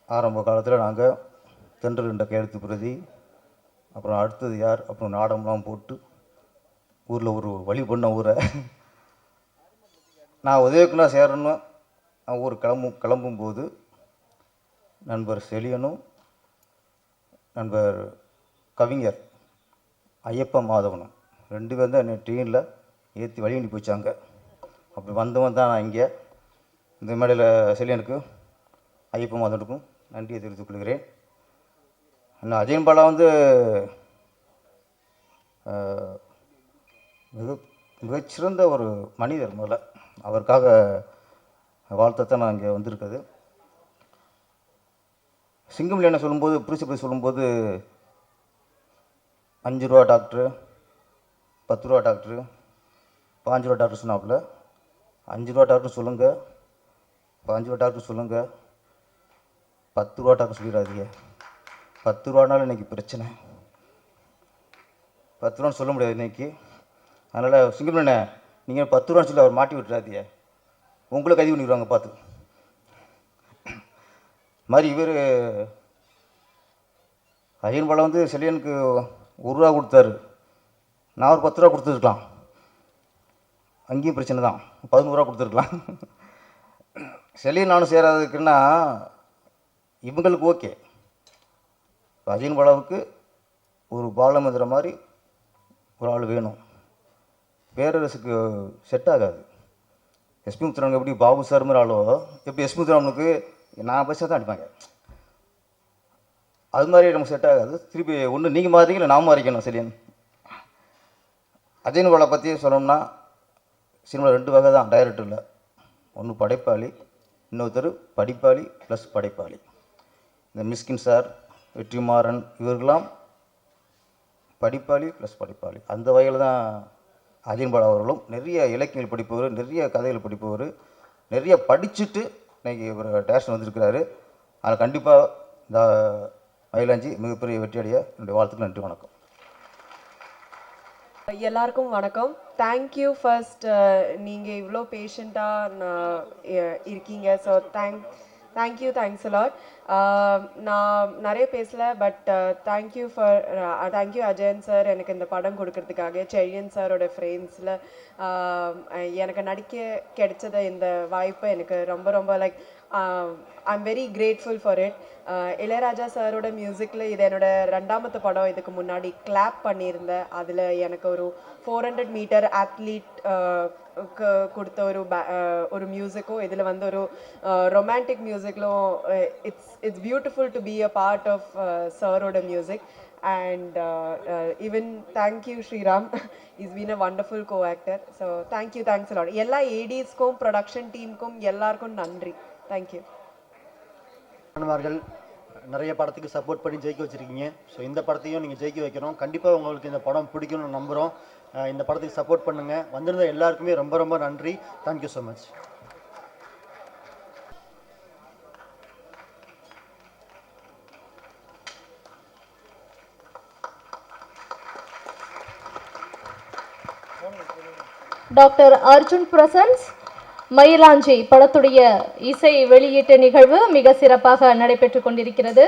ஆரம்ப காலத்தில் நாங்கள் தென்றல் என்ற கையெழுத்து பிரதி, அப்புறம் அடுத்தது யார், அப்புறம் நாடகம்லாம் போட்டு ஊரில் ஒரு வழி பண்ண ஊரை. நான் உதயக்குன்னா சேரணும்னு நான் ஊர் கிளம்பும்போது நண்பர் செலியனும் நண்பர் கவிஞர் ஐயப்ப மாதவனும் 2 பேர் தான் என்னை ட்ரெயினில் ஏற்றி வழி பண்ணி போச்சாங்க. அப்படி வந்தவன் தான் நான் இங்கே. இந்த மேடையில் செலியனுக்கு ஐயப்ப மாதவனுக்கும் நன்றியை தெரிவித்துக் கொள்கிறேன். ஆனால் அஜயன் பாலா மிகச்சிறந்த ஒரு மனிதர். முதல்ல அவருக்காக வாழ்த்தத்தான் நான் இங்கே வந்திருக்குது. சிங்கம் என்ன சொல்லும்போது, பிரிச்சு சொல்லும்போது 5 ரூபா டாக்டரு, 10 ரூபா டாக்டரு, 5 ரூபா டாக்டர் சொன்னாப்புல. 5 ரூபா டாக்டர் சொல்லுங்கள், 5 ரூபா டாக்டர் சொல்லுங்கள், 10 ரூபா டாக்டர் சொல்லிடாதீங்க. 10 ரூபானாலும் இன்றைக்கி பிரச்சனை, 10 ரூபான்னு சொல்ல முடியாது இன்றைக்கி. அதனால் சிங்கம்ண்ணே, நீங்கள் 10 ரூபான்னு சொல்லி அவர் மாட்டி விட்டுறாதீங்க, உங்களுக்கு அதிகம் பண்ணிடுவாங்க பார்த்து. மாதிரி இவர் அஜயன் பாலா செலியனுக்கு 1 ரூபா கொடுத்தாரு. நான் ஒரு 10 ரூபா கொடுத்துருக்கலாம், அங்கேயும் பிரச்சனை தான். 11 ரூபா கொடுத்துருக்கலாம். செலியன் நானும் சேராதுக்குன்னா இவங்களுக்கு ஓகே. அஜயன் பாலாவுக்கு ஒரு பாலமந்திர மாதிரி ஒரு ஆள் வேணும். பேரரசுக்கு செட் ஆகாது. எஸ்பி முத்துராமனுக்கு எப்படி பாபு சார் மாதிரி ஆளோ, எப்படி எஸ்பி முத்துராமனுக்கு நான் பைசா தான் அடிப்பாங்க. அது மாதிரி நமக்கு செட் ஆகாது. திருப்பி ஒன்று நீங்கள் மாறிங்க, இல்லை நான் மாறிக்கணும். செலியன் அஜயன் பாலா பற்றி சொல்லணும்னா சினிமாவில் 2 வகை தான் டைரக்டரில். ஒன்று படைப்பாளி, இன்னொருத்தர் படிப்பாளி ப்ளஸ் படைப்பாளி. இந்த மிஸ்கின் சார், வெற்றிமாறன் இவர்களெலாம் படிப்பாளி ப்ளஸ் படைப்பாளி. அந்த வகையில் தான் அஜயன் பாலா அவர்களும். நிறைய இலக்கியங்கள் படிப்பவர், நிறைய கதைகள் படிப்பவர், நிறைய படிச்சுட்டு இன்றைக்கி ஒரு டேரக்ஷன் வந்திருக்கிறாரு. அதில் கண்டிப்பாக இந்த மயிலாஞ்சி மிகப்பெரிய வெற்றியடைய என்னுடைய வாழ்த்துக்கள். நன்றி, வணக்கம். எல்லாருக்கும் வணக்கம். தேங்க்யூ. ஃபர்ஸ்ட் நீங்கள் இவ்வளோ பேஷண்ட்டாக இருக்கீங்க. So thanks a lot. நான் நிறைய பேசலை, பட் தேங்க்யூ அஜயன் சார் எனக்கு இந்த படம் கொடுக்கறதுக்காக. செழியன் சாரோட ஃப்ரெண்ட்ஸில் எனக்கு நடிக்க கிடைச்சத இந்த வாய்ப்பை எனக்கு ரொம்ப ரொம்ப like I am very grateful for it. Ilaiyaraaja சாரோட மியூசிக்கில் இது என்னோட 2வது படம். இதுக்கு முன்னாடி கிளாப் பண்ணியிருந்தேன். அதில் எனக்கு ஒரு 400 மீட்டர் அத்லீட் கொடுத்த ஒரு மியூசிக்கும், இதில் ஒரு ரொமான்டிக் மியூசிக்லும் it's beautiful to be a part of சாரோட music. And even thank you Sriram, he's been a wonderful co-actor. So thanks a lot. எல்லா ADsக்கும் ப்ரொடக்ஷன் டீமுக்கும் எல்லாருக்கும் நன்றி. Thank you. மாணவர்கள் நிறைய படத்துக்கு சப்போர்ட் பண்ணி ஜெயிக்க வச்சுருக்கீங்க. ஸோ இந்த படத்தையும் நீங்கள் ஜெயிக்க வைக்கணும். கண்டிப்பாக உங்களுக்கு இந்த படம் பிடிக்கும்னு நம்புகிறோம். இந்த படத்துக்கு சப்போர்ட் பண்ணுங்கள். வந்திருந்த எல்லாருக்குமே ரொம்ப ரொம்ப நன்றி. Thank you so much. Doctor Arjun presents Mayilanji படத்துடைய இசை வெளியீட்டு நிகழ்வு மிக சிறப்பாக நடைபெற்று கொண்டிருக்கிறது.